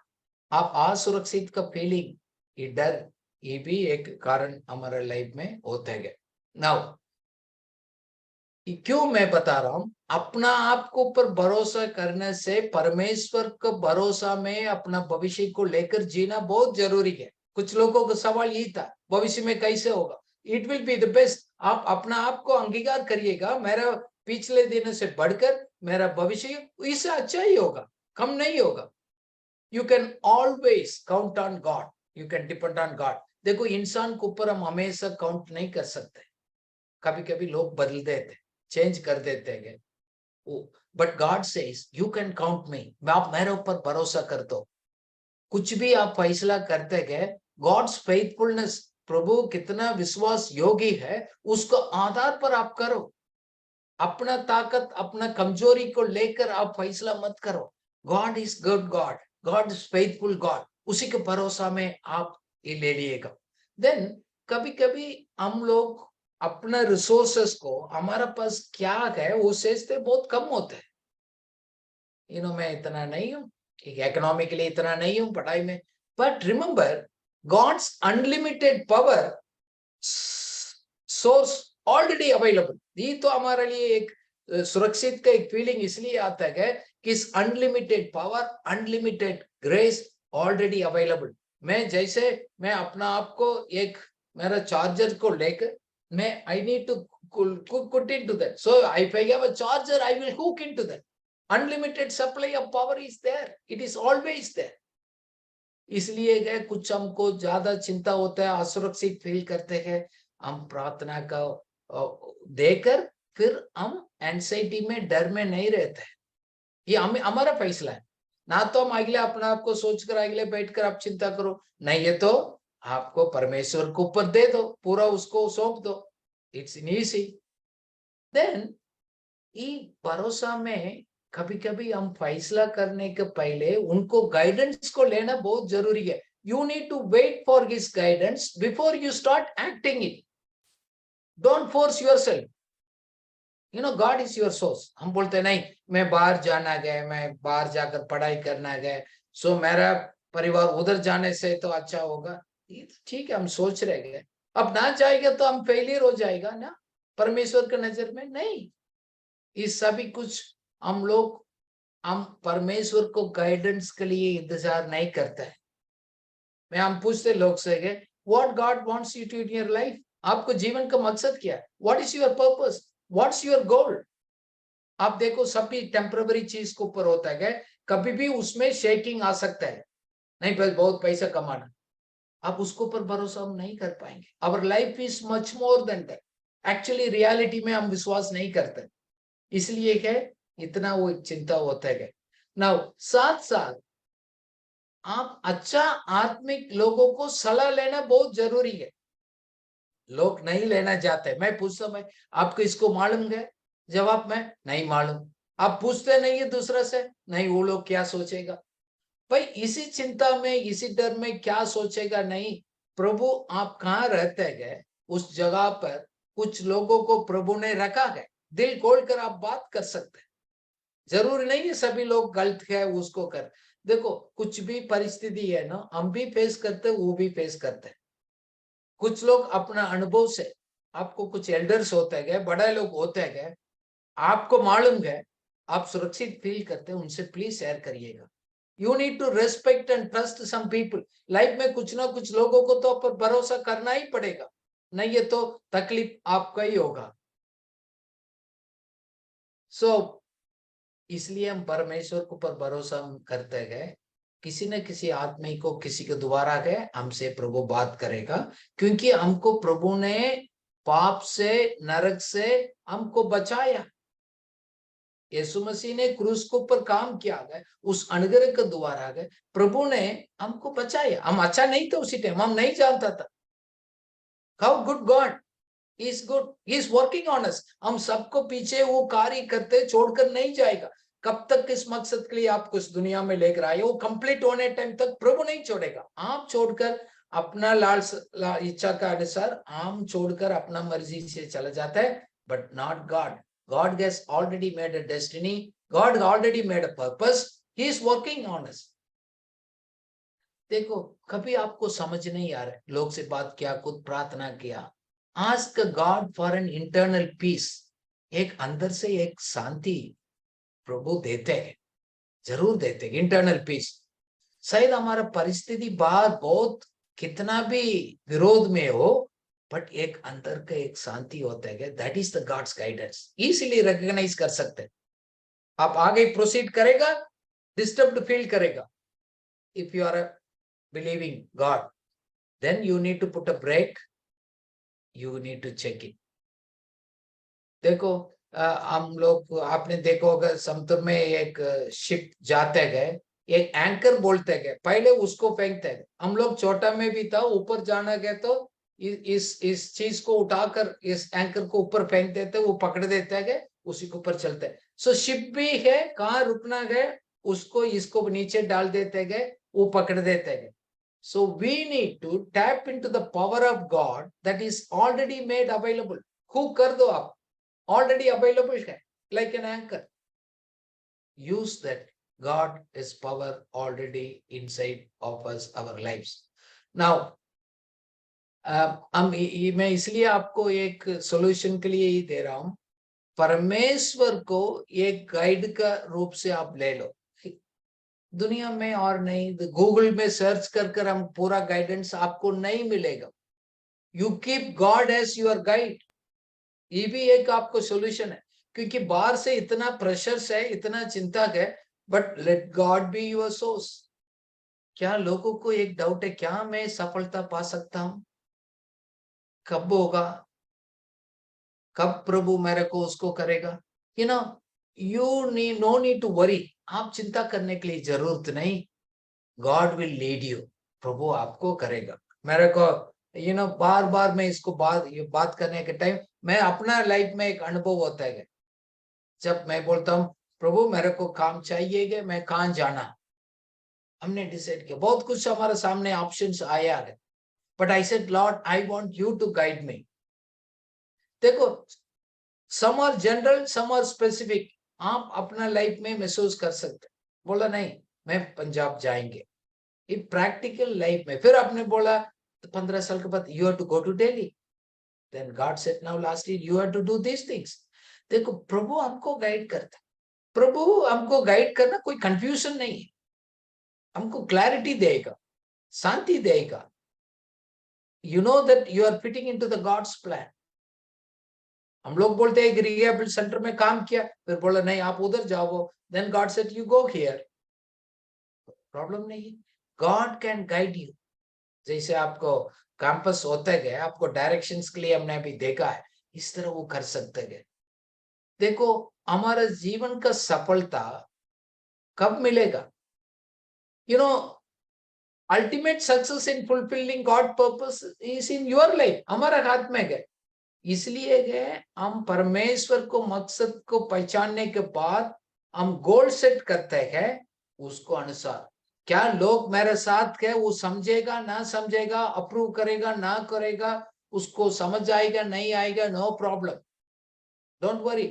आप असुरक्षित का फीलिंग, ये डर, ये भी एक कारण हमारे लाइफ में होते हैं. नाउ क्यों मैं बता रहा हूं, अपना आप को ऊपर भरोसा करने से परमेश्वर का भरोसा में अपना भविष्य को लेकर जीना बहुत जरूरी है. कुछ लोगों का सवाल यही था, भविष्य में कैसे होगा. It will be the best. आप अपना आप को अंगीकार करिएगा, मेरा पिछले दिनों से बढ़कर मेरा भविष्य इससे अच्छा ही होगा, कम नहीं होगा. You can always count on God, you can depend on God. देखो, इंसान के ऊपर हम हमेशा काउंट नहीं कर सकते. कभी कभी लोग बदल देते, चेंज कर देते हैं. But God says you can count me. आप मेरे ऊपर भरोसा कर दो. कुछ भी आप फैसला करते गए, गॉड्स फेथफुलनेस, प्रभु कितना विश्वास योगी है, उसको आधार पर आप करो. अपना ताकत, अपना कमजोरी को लेकर आप फैसला मत करो. God is good God, God is faithful God. उसी के भरोसा में आप ये ले लिएगा. देन कभी कभी हम लोग अपना रिसोर्सेस को, हमारा पास क्या है वो सोचते बहुत कम होते हैं. मैं इतना नहीं हूं, इकोनॉमिकली इतना नहीं हूं, पढ़ाई में. But remember, God's unlimited power source already available. ये तो हमारे लिए एक सुरक्षित का एक फीलिंग इसलिए आता है कि इस unlimited power, unlimited grace already available. मैं अपना आप को एक मेरा चार्जर को लेकर, I need to put into that. So if I have a charger, I will hook into that. Unlimited supply of power is there. It is always there. इसलिए गए कुछ हमको ज्यादा चिंता होता है, असुरक्षित फील करते हैं, हम प्रार्थना का देकर फिर हम एंजाइटी में, डर में नहीं रहते. ये हमारा फैसला है ना. तो हम अगले अपना आपको सोचकर अगले बैठकर आप चिंता करो नहीं, ये तो आपको परमेश्वर को ऊपर दे दो, पूरा उसको सौंप दो. It's easy. देन ये भरोसा में कभी कभी हम फैसला करने के पहले उनको गाइडेंस को लेना बहुत जरूरी है. You need to wait for his guidance before you start acting it. Don't force yourself. God is your source. हम बोलते नहीं, मैं बाहर जाना गया, मैं बाहर जाकर पढ़ाई करना गया, सो मेरा परिवार उधर जाने से तो अच्छा होगा। ये तो ठीक है, हम सोच रहे गए, अब ना जाएगा तो हम फेलियर हो जाएगा ना परमेश्वर के नजर में। नहीं, इस सभी कुछ हम परमेश्वर को गाइडेंस के लिए इंतजार नहीं करते हैं। हम पूछते लोग से गए, what God wants you to in your life? आपको जीवन का मकसद क्या है? What is your purpose? What's your goal? आप देखो, सभी टेम्पररी चीज के ऊपर होता है, कभी भी उसमें शेकिंग आ सकता है। नहीं, बस बहुत पैसा कमाना, आप उसके ऊपर भरोसा हम नहीं कर पाएंगे। Our life is much more than that. Actually reality में हम विश्वास नहीं करते, इसलिए है इतना वो चिंता होता है। नाउ साथ साथ आप अच्छा आत्मिक लोगों को सलाह लेना बहुत जरूरी है। लोग नहीं लेना चाहते। मैं पूछता मैं, आपको इसको मालूम है? जवाब में नहीं मालूम। आप पूछते नहीं है दूसरा से, नहीं वो लोग क्या सोचेगा। भाई इसी चिंता में, इसी डर में क्या सोचेगा, नहीं। प्रभु आप कहाँ रहते गए, उस जगह पर कुछ लोगों को प्रभु ने रखा है, दिल खोलकर आप बात कर सकते हैं। जरूरी नहीं है सभी लोग गलत है उसको कर। देखो कुछ भी परिस्थिति है ना, हम भी फेस करते, वो भी फेस करते हैं। कुछ लोग अपना अनुभव से, आपको कुछ एल्डर्स होते गए, बड़े लोग होते गए, आपको मालूम है, आप सुरक्षित फील करते हैं, उनसे प्लीज शेयर करिएगा। You need to respect and trust some people. Life में कुछ ना कुछ लोगों को तो पर भरोसा करना ही पड़ेगा, नहीं ये तो तकलीफ आपका ही होगा। सो इसलिए हम परमेश्वर के ऊपर भरोसा करते गए, किसी न किसी आदमी को, किसी के द्वारा गए हमसे प्रभु बात करेगा, क्योंकि हमको प्रभु ने पाप से, नरक से हमको बचाया। यीशु मसीह ने क्रूस के ऊपर काम किया गया, उस अनुग्रह के द्वारा गए प्रभु ने हमको बचाया। हम अच्छा नहीं थे उसी टाइम, हम नहीं जानता था। How good God is good, he is working on us. हम सबको पीछे वो कार्य करते छोड़कर नहीं जाएगा। कब तक किस मकसद के लिए आपको इस दुनिया में लेकर आए, वो कंप्लीट होने टाइम तक प्रभु नहीं छोड़ेगा। आप छोड़कर अपना इच्छा का अनुसार हम छोड़कर अपना मर्जी से चला जाता है, but not God. God has already made a destiny. God already made a purpose. He is working on us. देखो कभी आपको समझ नहीं आ रहा है, लोग से बात किया, खुद प्रार्थना किया, ask God for an internal peace. एक अंदर से एक शांति प्रभु देते हैं, जरूर देते हैं इंटरनल पीस। शायद हमारा परिस्थिति बाहर बहुत कितना भी विरोध में हो, बट एक अंदर का एक शांति होता है, that is the God's guidance. इसीलिए रिकॉग्नाइज कर सकते हैं। आप आगे प्रोसीड करेगा, डिस्टर्ब्ड फील करेगा। If you are believing God, then you need to put a break, you need to check it. देखो हम लोग, आपने देखो अगर समुद्र में एक शिप जाते गए, एक एंकर बोलते गए, पहले उसको फेंकते गए। हम लोग छोटा में भी था, ऊपर जाना गया तो इस चीज को उठाकर इस एंकर को ऊपर फेंक देते, वो पकड़ देते गए, उसी के ऊपर चलते। सो शिप भी है, कहाँ रुकना गए उसको, इसको नीचे डाल देते गए, वो पकड़ देते गए। So we need to tap into the power of God that is already made available. खूब कर दो आप, already available है, like an anchor. Use that. God is power already inside of us, our lives. Now मैं इसलिए आपको एक सॉल्यूशन के लिए ही दे रहा हूं, परमेश्वर को एक गाइड का रूप से आप ले लो। दुनिया में और नहीं, गूगल में सर्च कर हम पूरा गाइडेंस आपको नहीं मिलेगा। You keep God as your guide, ये भी एक आपको सॉल्यूशन है। क्योंकि बाहर से इतना प्रेशर है, इतना चिंता है, but let God be your source. क्या लोगों को एक डाउट है, क्या मैं सफलता पा सकता हूं, कब होगा, कब प्रभु मेरे को उसको करेगा? You need no need to worry. आप चिंता करने के लिए जरूरत नहीं, गॉड विल लीड यू। प्रभु आपको करेगा। मेरे को बार बार मैं इसको बात करने के टाइम मैं अपना लाइफ में एक अनुभव होता है, जब मैं बोलता हूँ प्रभु मेरे को काम चाहिए, मैं कहाँ जाना, हमने डिसाइड किया, बहुत कुछ हमारे सामने ऑप्शंस आया है, but I said lord I want you to guide me. देखो, some are general, some are specific, आप अपना लाइफ में महसूस कर सकते। बोला नहीं, मैं पंजाब जाएंगे, ये प्रैक्टिकल लाइफ में। फिर आपने बोला तो 15 साल के बाद you have to go to Delhi, then God said now lastly you have to do this things. देखो, प्रभु हमको गाइड करता है, प्रभु हमको गाइड करना, कोई कंफ्यूजन नहीं है, हमको क्लैरिटी देगा, शांति देगा। You know that you are fitting into the God's plan. हम लोग बोलते हैं कि रिहेबिलिटेशन सेंटर में काम किया, फिर बोला नहीं आप उधर जाओ, then God said you go here. Problem नहीं है, गॉड कैन गाइड यू। जैसे आपको कैंपस होते गए, आपको डायरेक्शंस के लिए हमने अभी देखा है, इस तरह वो कर सकते गए। देखो, हमारा जीवन का सफलता कब मिलेगा? You know, ultimate success in fulfilling God purpose is in your life, हमारा हाथ में गए। इसलिए गए हम परमेश्वर को मकसद को पहचानने के बाद हम गोल सेट करते हैं, उसको अनुसार क्या लोग मेरे साथ है, वो समझेगा ना समझेगा, अप्रूव करेगा ना करेगा, उसको समझ आएगा नहीं आएगा, no problem, don't worry.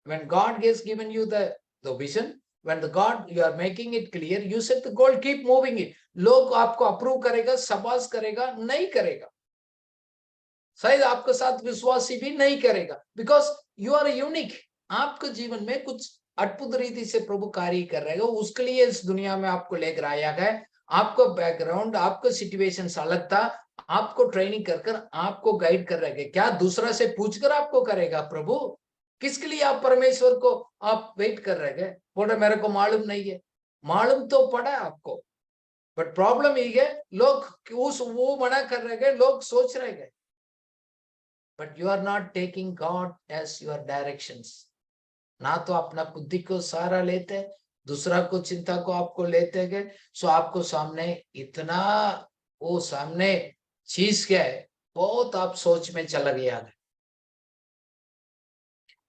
when God has given you the vision, when the God you are making it clear, you set the goal, keep moving it. लोग आपको अप्रूव करेगा, शाबाश करेगा, नहीं करेगा, शायद आपके साथ विश्वासी भी नहीं करेगा, बिकॉज यू आर यूनिक। आपके जीवन में कुछ अद्भुत रीति से प्रभु कार्य कर रहे हो, उसके लिए इस दुनिया में आपको लेकर आया है। आपको बैकग्राउंड, आपका सिचुएशन अलग था, आपको ट्रेनिंग कर कर आपको गाइड कर रहे हैं। क्या दूसरा से पूछकर आपको करेगा प्रभु? किसके लिए आप परमेश्वर को आप वेट कर रहे हैं? बोल रहे मेरे को मालूम नहीं है, मालूम तो पड़ा है आपको, बट प्रॉब्लम ये है लोग उस वो मना कर रहे हैं, लोग सोच रहे हैं, but you are not taking God as your directions। ना तो अपना बुद्धि को सहारा लेते, दूसरा को चिंता को आपको लेते गए, सो आपको सामने इतना वो सामने चीज क्या है, बहुत आप सोच में चला गया है।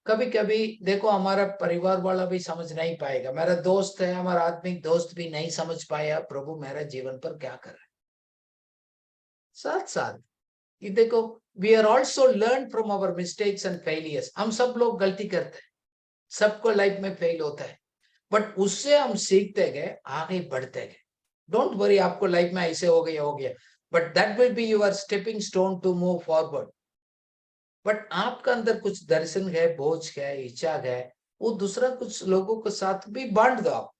कभी कभी देखो, हमारा परिवार वाला भी समझ नहीं पाएगा, मेरा दोस्त है, हमारा आत्मिक दोस्त भी नहीं समझ पाया प्रभु मेरा जीवन पर क्या कर रहा है। साथ साथ ये देखो, we are also learn from our mistakes and failures. हम सब लोग गलती करते हैं, सबको लाइफ में फेल होता है, बट उससे हम सीखते गए, आगे बढ़ते गए। डोंट वरी, आपको लाइफ में ऐसे हो गया, but that will be your stepping stone to move forward. But आपका अंदर कुछ दर्शन है, बोझ है, इच्छा है, वो दूसरा कुछ लोगों के साथ भी बांट दो। आप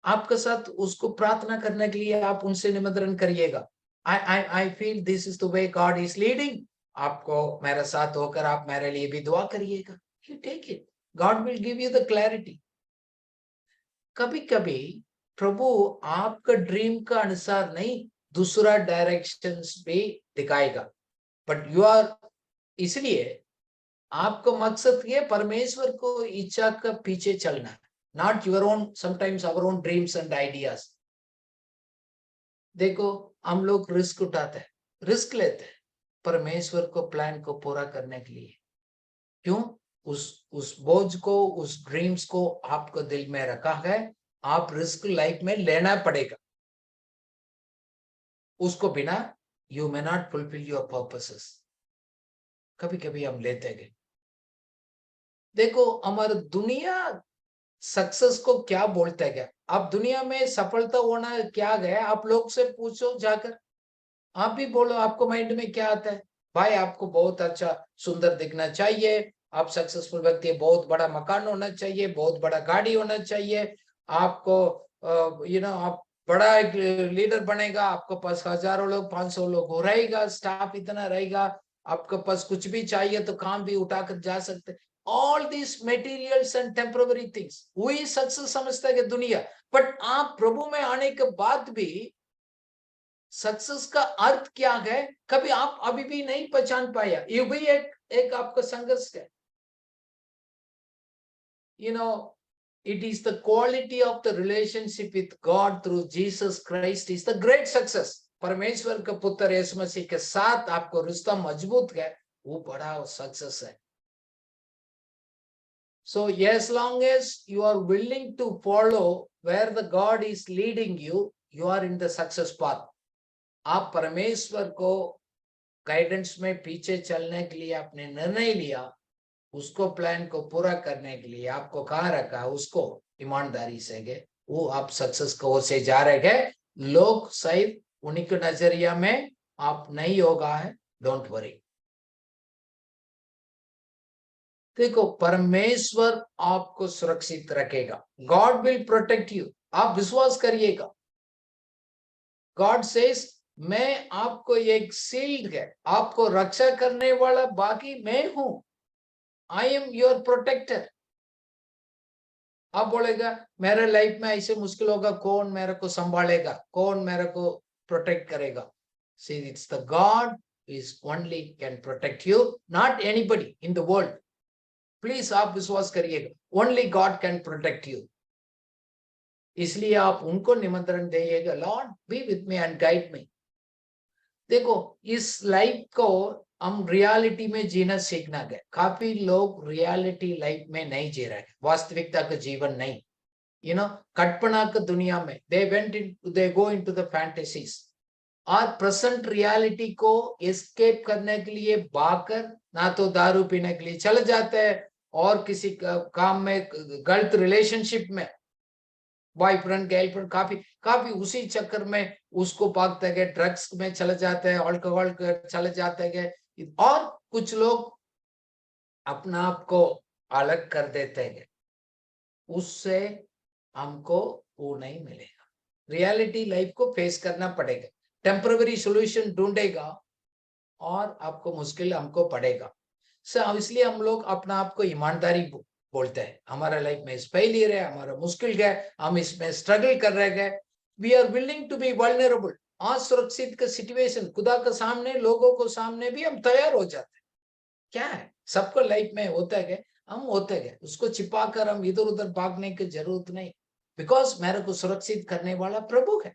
आपके साथ उसको प्रार्थना करने के लिए आप उनसे निमंत्रण करिएगा। I feel this is the way God is leading. आपको मेरे साथ होकर आप मेरे लिए भी दुआ करिएगा। You take it, God will give you the clarity. कभी कभी प्रभु आपका ड्रीम का अनुसार नहीं, दूसरा डायरेक्शंस भी दिखाएगा, बट यू आर, इसलिए आपका मकसद ये परमेश्वर को इच्छा का पीछे चलना, not your own, sometimes our own dreams and ideas. देखो, हम लोग रिस्क उठाते हैं, रिस्क लेते हैं परमेश्वर को प्लान को पूरा करने के लिए। क्यों? उस बोझ को, उस ड्रीम्स को आपको दिल में रखा है, आप रिस्क लाइफ में लेना पड़ेगा, उसको बिना you may not fulfil your purposes. कभी कभी हम लेते गए। देखो, हमारी दुनिया सक्सेस को क्या बोलते हैं, आप दुनिया में सफलता होना क्या गया, आप लोग से पूछो जाकर, आप भी बोलो आपको माइंड में क्या आता है। भाई आपको बहुत अच्छा सुंदर दिखना चाहिए, आप सक्सेसफुल व्यक्ति है, बहुत बड़ा मकान होना चाहिए, बहुत बड़ा गाड़ी होना चाहिए, आपको यू नो आप बड़ा एक लीडर बनेगा, आपके पास हजारों लोग 500 लोग हो रहेगा, स्टाफ इतना रहेगा, आपके पास कुछ भी चाहिए तो काम भी उठाकर जा सकते। All this materials and temporary things वही सक्सेस समझता है दुनिया। बट आप प्रभु में आने के बाद भी सक्सेस का अर्थ क्या है, कभी आप अभी भी नहीं पहचान पाया। ये भी एक आपका संघर्ष है। You know, it is the quality of the relationship with God through Jesus Christ is the great success। परमेश्वर के पुत्र यीशु मसीह के साथ आपको रिश्ता मजबूत है, वो बड़ा सक्सेस है। So as long as you are willing to follow where the God is leading you, you are in the success path. आप परमेश्वर को गाइडेंस में पीछे चलने के लिए आपने निर्णय लिया, उसको प्लान को पूरा करने के लिए आपको कहाँ रखा, उसको ईमानदारी से गए, वो आप सक्सेस की ओर से जा रहे हैं। लोग शायद उन्हीं के नजरिया में आप नहीं होगा है, डोंट वरी। देखो, परमेश्वर आपको सुरक्षित रखेगा, गॉड विल प्रोटेक्ट यू, आप विश्वास करिएगा। गॉड सेज मैं आपको एक शील्ड है, आपको रक्षा करने वाला बाकी मैं हूं, आई एम योर प्रोटेक्टर। आप बोलेगा मेरे लाइफ में ऐसे मुश्किल होगा, कौन मेरे को संभालेगा, कौन मेरे को प्रोटेक्ट करेगा? See, it's the God is only can protect you, not anybody in the world. Please आप विश्वास करिएगा, only God can protect you. इसलिए आप उनको निमंत्रण देइएगा, lord be with me and guide me. देखो, इस लाइफ को हम रियलिटी में जीना सीखना गए। काफी लोग रियलिटी लाइफ में नहीं जी रहे, वास्तविकता का जीवन नहीं, यू नो, कल्पना की दुनिया में दे गो इनटू द फैंटेसीज, और प्रेजेंट रियलिटी को एस्केप करने के लिए भागकर ना तो दारू पीने के लिए चले जाते हैं, और किसी काम में गलत रिलेशनशिप में बॉयफ्रेंड गर्लफ्रेंड काफी उसी चक्कर में उसको भागते गए, ड्रग्स में चले जाते हैं, अल्कोहल चले जाते गए, और कुछ लोग अपना आप को अलग कर देते हैं। उससे हमको वो नहीं मिलेगा, रियलिटी लाइफ को फेस करना पड़ेगा, टेम्पररी सॉल्यूशन ढूंढेगा और आपको मुश्किल हमको पड़ेगा। इसलिए हम लोग अपना आप को ईमानदारी बोलते हैं। हमारा लाइफ में फेलियर है, हमारा मुश्किल गए, हम इसमें स्ट्रगल कर रहे गए, we are willing to be vulnerable. असुरक्षित का सिचुएशन खुदा के सामने, लोगों को सामने भी हम तैयार हो जाते हैं। क्या है, सबको लाइफ में होता है, हम होते गए, उसको छिपा कर हम इधर उधर भागने की जरूरत नहीं, बिकॉज मेरे को सुरक्षित करने वाला प्रभु है।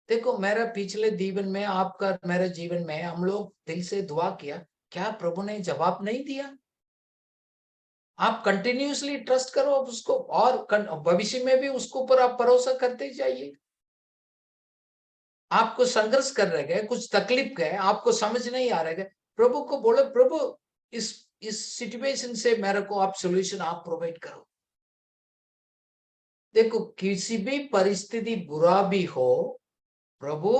देखो, मेरा पिछले जीवन में, आपका मेरे जीवन में, हम लोग दिल से दुआ किया, क्या प्रभु ने जवाब नहीं दिया? आप कंटिन्यूसली ट्रस्ट करो अब उसको, और भविष्य में भी उसके ऊपर आप भरोसा करते जाइए। आपको संघर्ष कर रहे गए, कुछ तकलीफ गए, आपको समझ नहीं आ रहे, प्रभु को बोलो, प्रभु इस सिचुएशन से मेरे को आप सॉल्यूशन आप प्रोवाइड करो। देखो, किसी भी परिस्थिति बुरा भी हो, प्रभु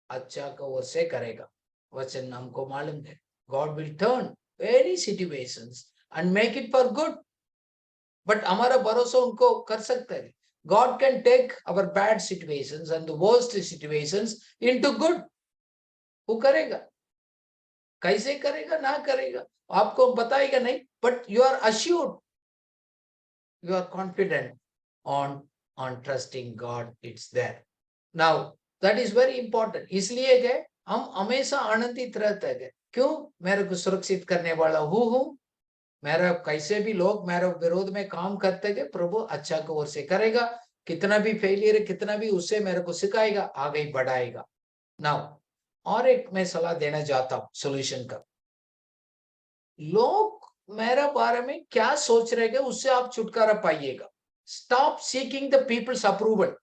अच्छा का ओर से करेगा, वचन हमको मालूम है। God will turn any situations and make it for good, but हमारा भरोसा उनको कर सकता है। God can take our bad situations and the worst situations into good। वो करेगा, कैसे करेगा ना करेगा आपको बताएगा नहीं, but you are assured, you are confident on trusting God, it's there। Now that is very important। इसलिए गए हम हमेशा आनंदित रहते हैं, क्यों? मेरे को सुरक्षित करने वाला हूँ, मेरा कैसे भी लोग मेरे विरोध में काम करते गए, प्रभु अच्छा की ओर से करेगा, कितना भी फेलियर है, कितना भी, उससे मेरे को सिखाएगा, आगे बढ़ाएगा। नाउ और एक मैं सलाह देना चाहता हूँ सोल्यूशन का। लोग मेरे बारे में क्या सोच रहे हैं, उससे आप छुटकारा पाइएगा। Stop seeking the people's approval.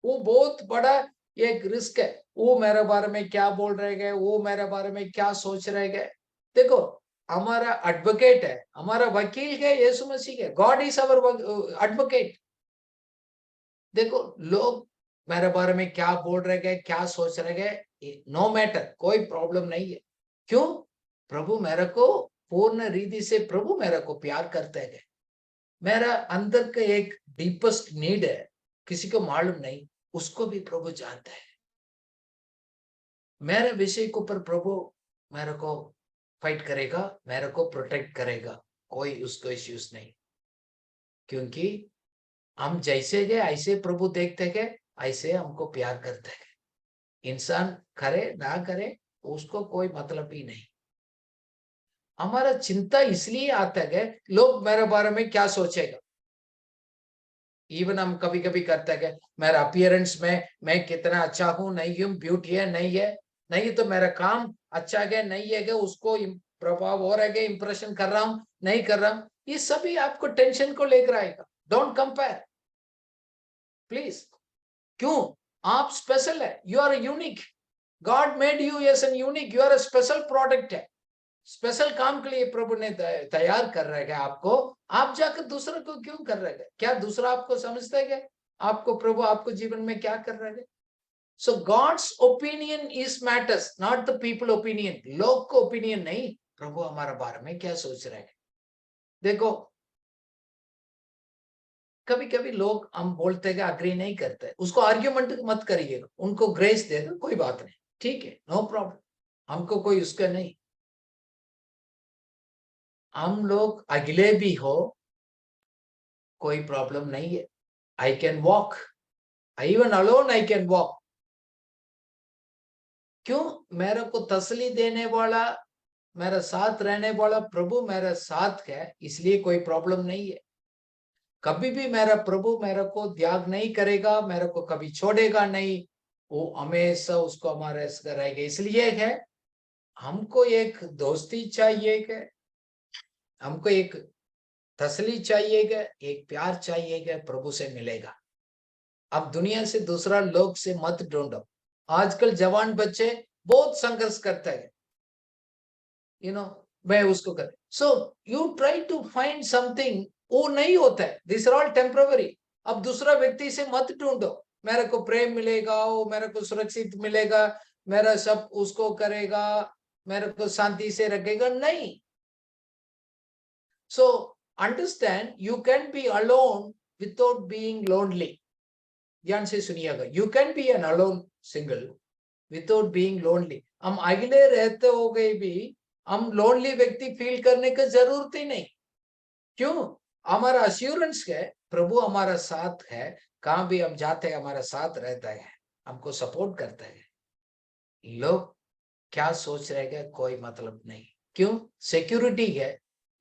वो बहुत बड़ा एक रिस्क है। वो मेरे बारे में क्या बोल रहे गए, वो मेरे बारे में क्या सोच रहे गए। देखो, हमारा एडवोकेट है, हमारा वकील है यीशु मसीह है, गॉड इज आवर एडवोकेट। देखो, लोग मेरे बारे में क्या बोल रहे गए, क्या सोच रहे गए, नो मैटर, कोई प्रॉब्लम नहीं है। क्यों? प्रभु मेरे को पूर्ण रीति से, प्रभु मेरे को प्यार करते हैं। मेरा अंदर का एक डीपेस्ट नीड है, किसी को मालूम नहीं, उसको भी प्रभु जानता है। मेरे विषय के ऊपर प्रभु मेरे को फाइट करेगा, मेरे को प्रोटेक्ट करेगा, कोई उसको इश्यूज नहीं। क्योंकि हम जैसे गए ऐसे प्रभु देखते गए, ऐसे हमको प्यार करते गए। इंसान करे ना करे उसको कोई मतलब ही नहीं। हमारा चिंता इसलिए आता है, लोग मेरे बारे में क्या सोचेगा। इवन हम कभी कभी करते हैं, मेरा अपीयरेंस में मैं कितना अच्छा हूं नहीं हूं, ब्यूटी है नहीं है, नहीं तो मेरा काम अच्छा है नहीं है, उसको प्रभाव हो रहा है, इंप्रेशन कर रहा हूं नहीं कर रहा हूं, ये सभी आपको टेंशन को लेकर आएगा। Don't compare. प्लीज। क्यों? आप स्पेशल है, you are unique. God made you as an unique, you are a special product है। स्पेशल काम के लिए प्रभु ने तैयार कर रहे हैं आपको। आप जाकर दूसरे को क्यों कर रहे हैं? क्या दूसरा आपको समझता है क्या? आपको प्रभु आपको जीवन में क्या कर रहे हैं? So God's opinion is matters, not the people opinion. लोग को ओपिनियन नहीं, प्रभु हमारे बारे में क्या सोच रहे हैं। देखो, कभी कभी लोग हम बोलते हैं अग्री नहीं करते, उसको आर्ग्यूमेंट मत करिए, उनको ग्रेस दे दो, कोई बात नहीं, ठीक है, नो प्रॉब्लम, हमको कोई उसका नहीं। हम लोग अगले भी हो, कोई प्रॉब्लम नहीं है। I can walk, even alone I can walk. क्यों? मेरे को तसली देने वाला, मेरा साथ रहने वाला प्रभु मेरे साथ है, इसलिए कोई प्रॉब्लम नहीं है। कभी भी मेरा प्रभु मेरे को त्याग नहीं करेगा, मेरे को कभी छोड़ेगा नहीं, वो हमेशा उसको हमारे साथ रहेगा। इसलिए है हमको एक दोस्ती चाहिए, हमको एक तसली चाहिएगा, एक प्यार चाहिएगा, प्रभु से मिलेगा। अब दुनिया से दूसरा लोग से मत ढूंढो। आजकल जवान बच्चे बहुत संघर्ष करते हैं, मैं उसको कर, so you try to find something, वो नहीं होता है, दिस आर ऑल टेम्पररी। अब दूसरा व्यक्ति से मत ढूंढो, मेरे को प्रेम मिलेगा, वो मेरे को सुरक्षित मिलेगा, मेरा सब उसको करेगा, मेरे को शांति से रखेगा, नहीं। So understand, you can be alone without being lonely. ध्यान से सुनिएगा, you can be an alone single without being lonely. हम अकेले रहते हो गए भी हम लोनली व्यक्ति फील करने की जरूरत ही नहीं। क्यों? हमारा अश्योरेंस है, प्रभु हमारा साथ है, कहां भी हम जाते हैं हमारा साथ रहता है, हमको सपोर्ट करता है। लोग क्या सोच रहे हैं कोई मतलब नहीं। क्यों? सिक्योरिटी है,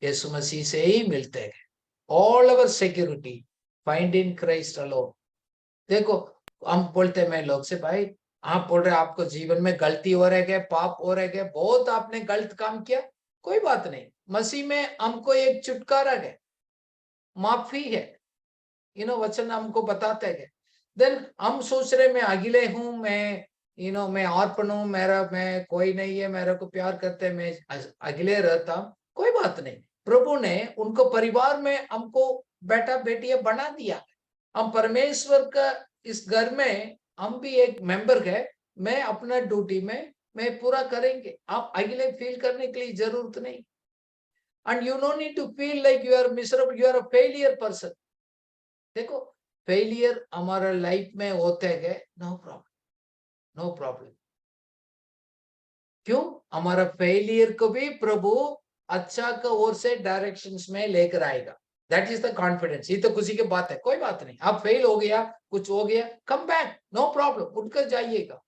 यीशु मसीह से ही मिलते हैं। All our security find in Christ alone. देखो, हम बोलते हैं, मैं लोग से, भाई आप बोल रहे आपको जीवन में गलती हो रहे है, पाप हो रहे है, बहुत आपने गलत काम किया, कोई बात नहीं, मसीह में हमको एक छुटकारा है, माफी है, वचन हमको बताते हैं। देन हम सोच रहे मैं अकेले हूं, मैं ऑर्फन हूं, मैं कोई नहीं है, मेरे को प्यार करते, मैं अकेले रहता हूं, कोई बात नहीं। प्रभु ने उनको परिवार में हमको बेटा बेटियां बना दिया। हम परमेश्वर का इस घर में हम भी एक मेंबर है, मैं अपना ड्यूटी में मैं पूरा करेंगे। आप अकेले फील करने के लिए जरूरत नहीं। And you no need to feel like you are miserable, you are a failure person. देखो, फेलियर हमारा लाइफ में होते हैं, नो प्रॉब्लम, नो प्रॉब्लम। क्यों? हमारा फेलियर को भी प्रभु अच्छा का ओर से डायरेक्शंस में लेकर आएगा। That is the confidence. ये तो खुशी की बात है, कोई बात नहीं, आप फेल हो गया, कुछ हो गया, कम बैक, नो प्रॉब्लम, उठकर जाइएगा।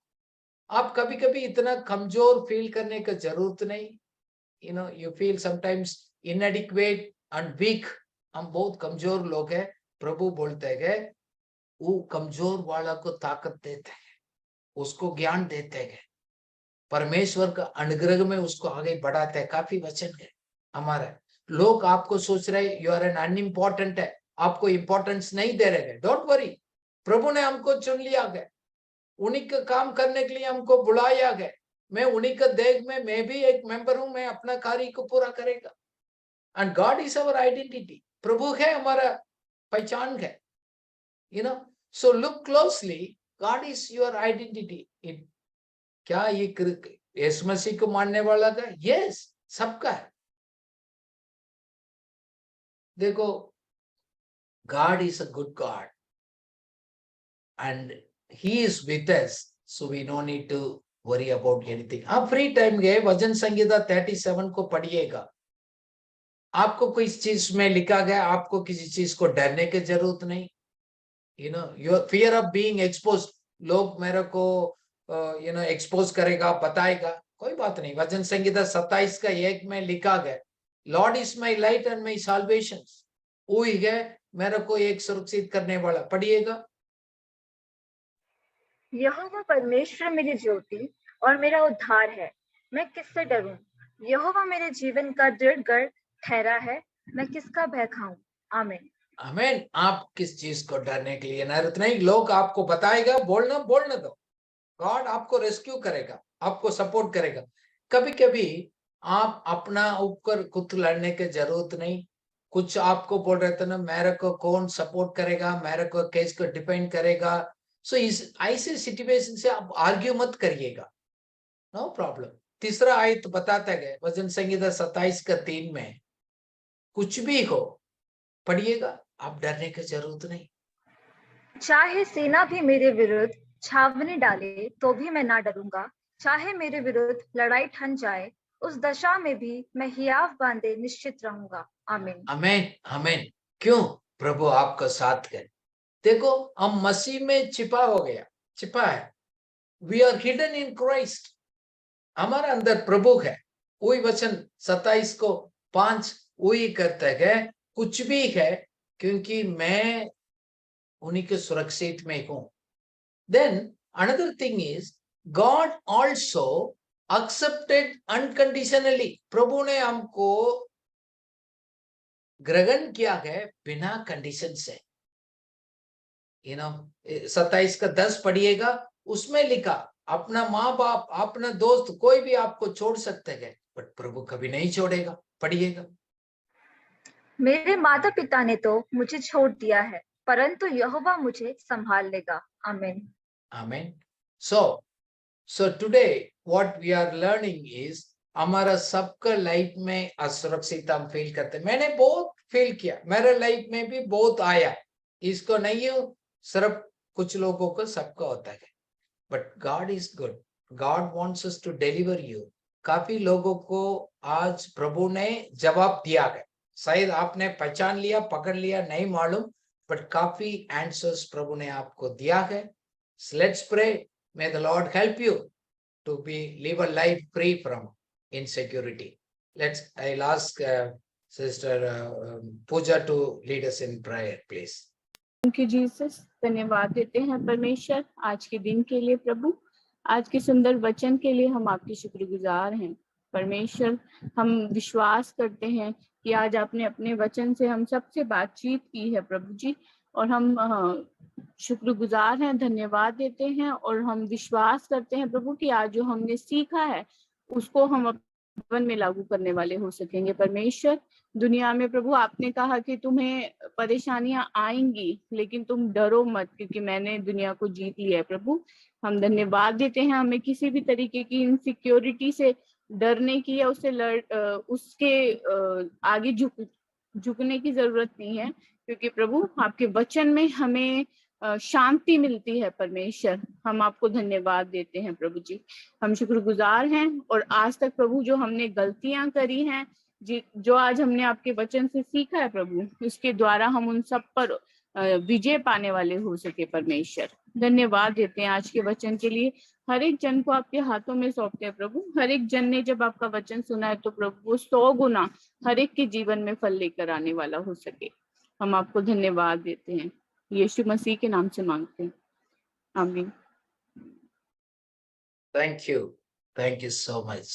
आप कभी कभी इतना कमजोर फील करने का जरूरत नहीं। You feel sometimes inadequate and weak. हम बहुत कमजोर लोग हैं, प्रभु बोलते हैं वो कमजोर वाला को ताकत देते हैं, उसको ज्ञान देते हैं, परमेश्वर का अनुग्रह में उसको आगे बढ़ाते हैं। काफी वचन है हमारा। लोग आपको सोच रहे यू आर एन अनइम्पोर्टेंट है, आपको इंपॉर्टेंस नहीं दे रहे, डोंट वरी, प्रभु ने हमको चुन लिया गया, उन्हीं का काम करने के लिए हमको बुलाया गया। मैं उन्हीं का देह में मैं भी एक मेंबर हूं, मैं अपना कार्य को पूरा करेगा। And God is our identity, प्रभु है हमारा पहचान है, so look closely, God is your identity. क्या ये यीशु मसीह को मानने वाला का? यस, सबका है। देखो, God is a good God and he is with us, so we no need to worry about anything. आप फ्री टाइम गए वचन संहिता 37 को पढ़िएगा, आपको कोई चीज में लिखा गया, आपको किसी चीज को डरने की जरूरत नहीं। Your fear of being expose, लोग मेरे को एक्सपोज करेगा, बताएगा, कोई बात नहीं। वचन संहिता 27 का 1 में लिखा गया, Lord is my light and my salvation, वो ही है मेरे को एक सुरक्षित करने वाला। पढ़िएगा, यहोवा परमेश्वर मेरी ज्योति और मेरा उद्धार है, मैं किससे डरूं? यहोवा मेरे जीवन का दृढ़ गढ़ ठहरा है, मैं किसका भय खाऊं? आमीन। आमीन। आप किस चीज को डरने के लिए नरत नहीं, लोग आपको बताएगा, बोलना दो। गॉड आपको रेस्क्यू करेगा, आपको सपोर्ट करेगा। कभी कभी आप अपना ऊपर खुद लड़ने की जरूरत नहीं। कुछ आपको बोल रहे थे ना, मेरे को कौन सपोर्ट करेगा, मेरे को केस को डिपेंड करेगा। सो इस ऐसे सिचुएशन से आप आर्ग्यू मत करिएगा, नो प्रॉब्लम। तीसरा आयत बताता है वचन संहिता 27:3 में, कुछ भी हो पढ़िएगा, आप डरने की जरूरत नहीं। चाहे सेना भी मेरे विरुद्ध छावनी डाले तो भी मैं ना डरूंगा। चाहे मेरे विरुद्ध लड़ाई ठन जाए, उस दशा में भी मैं हियाव बांधे निश्चित रहूंगा। आमीन। आमीन आमीन। क्यों? प्रभु आपका साथ है। देखो, हम मसीह में छिपा है। We are hidden in Christ. हमारा अंदर प्रभु है। वही वचन 27:5 वही करता है, कुछ भी है क्योंकि मैं उन्हीं के सुरक्षित में हूं। Then another thing is, God also accepted unconditionally. प्रभु ने हमको ग्रहण किया है बिना कंडीशन से। 27:10 पढ़िएगा, उसमें लिखा, अपना माँ बाप, अपना दोस्त, कोई भी आपको छोड़ सकते हैं, बट प्रभु कभी नहीं छोड़ेगा। पढ़िएगा। मेरे माता पिता ने तो मुझे छोड़ दिया है, परंतु यहोवा मुझे संभाल लेगा। आमीन। आमीन। So today what we are learning is, हमारा सबका लाइफ में असुरक्षित हम फील करते हैं। मैंने बहुत फील किया, मेरे लाइफ में भी बहुत आया। इसको नहीं हो, सिर्फ कुछ लोगों को सबका होता है, but God is good. God wants us to deliver you. काफी लोगों को आज प्रभु ने जवाब दिया है। शायद आपने पहचान लिया, पकड़ लिया, नहीं मालूम, बट काफी आंसर्स प्रभु ने आपको दिया है। Let's pray, may the Lord help you to be live a life free from insecurity. I'll ask Sister Pooja to lead us in prayer, please. Thank you Jesus. धन्यवाद देते हैं परमेश्वर आज के दिन के लिए। प्रभु, आज के सुंदर वचन के लिए हम आपके शुक्रगुजार हैं परमेश्वर। हम विश्वास करते हैं कि आज आपने अपने वचन से हम सबसे बातचीत की है प्रभु जी, और हम शुक्रगुजार हैं, धन्यवाद देते हैं, और हम विश्वास करते हैं प्रभु कि आज जो हमने सीखा है उसको हम जीवन में लागू करने वाले हो सकेंगे परमेश्वर। दुनिया में प्रभु आपने कहा कि तुम्हें परेशानियां आएंगी, लेकिन तुम डरो मत, क्योंकि मैंने दुनिया को जीत लिया है प्रभु। हम धन्यवाद देते हैं, हमें किसी भी तरीके की इनसिक्योरिटी से डरने की या उसके आगे झुकने की जरूरत नहीं है, क्योंकि प्रभु आपके वचन में हमें शांति मिलती है परमेश्वर। हम आपको धन्यवाद देते हैं प्रभु जी। हम शुक्रगुजार हैं, और आज तक प्रभु जो हमने गलतियां करी हैं, जो आज हमने आपके वचन से सीखा है प्रभु, उसके द्वारा हम उन सब पर विजय पाने वाले हो सके परमेश्वर। धन्यवाद देते हैं आज के वचन के लिए। हर एक जन को आपके हाथों में सौंपते हैं प्रभु। हर एक जन ने जब आपका वचन सुना है तो प्रभु वो 100 गुना हर एक के जीवन में फल लेकर आने वाला हो सके। हम आपको धन्यवाद देते हैं, यीशु मसीह के नाम से मांगते हैं, आमीन। Thank you so much.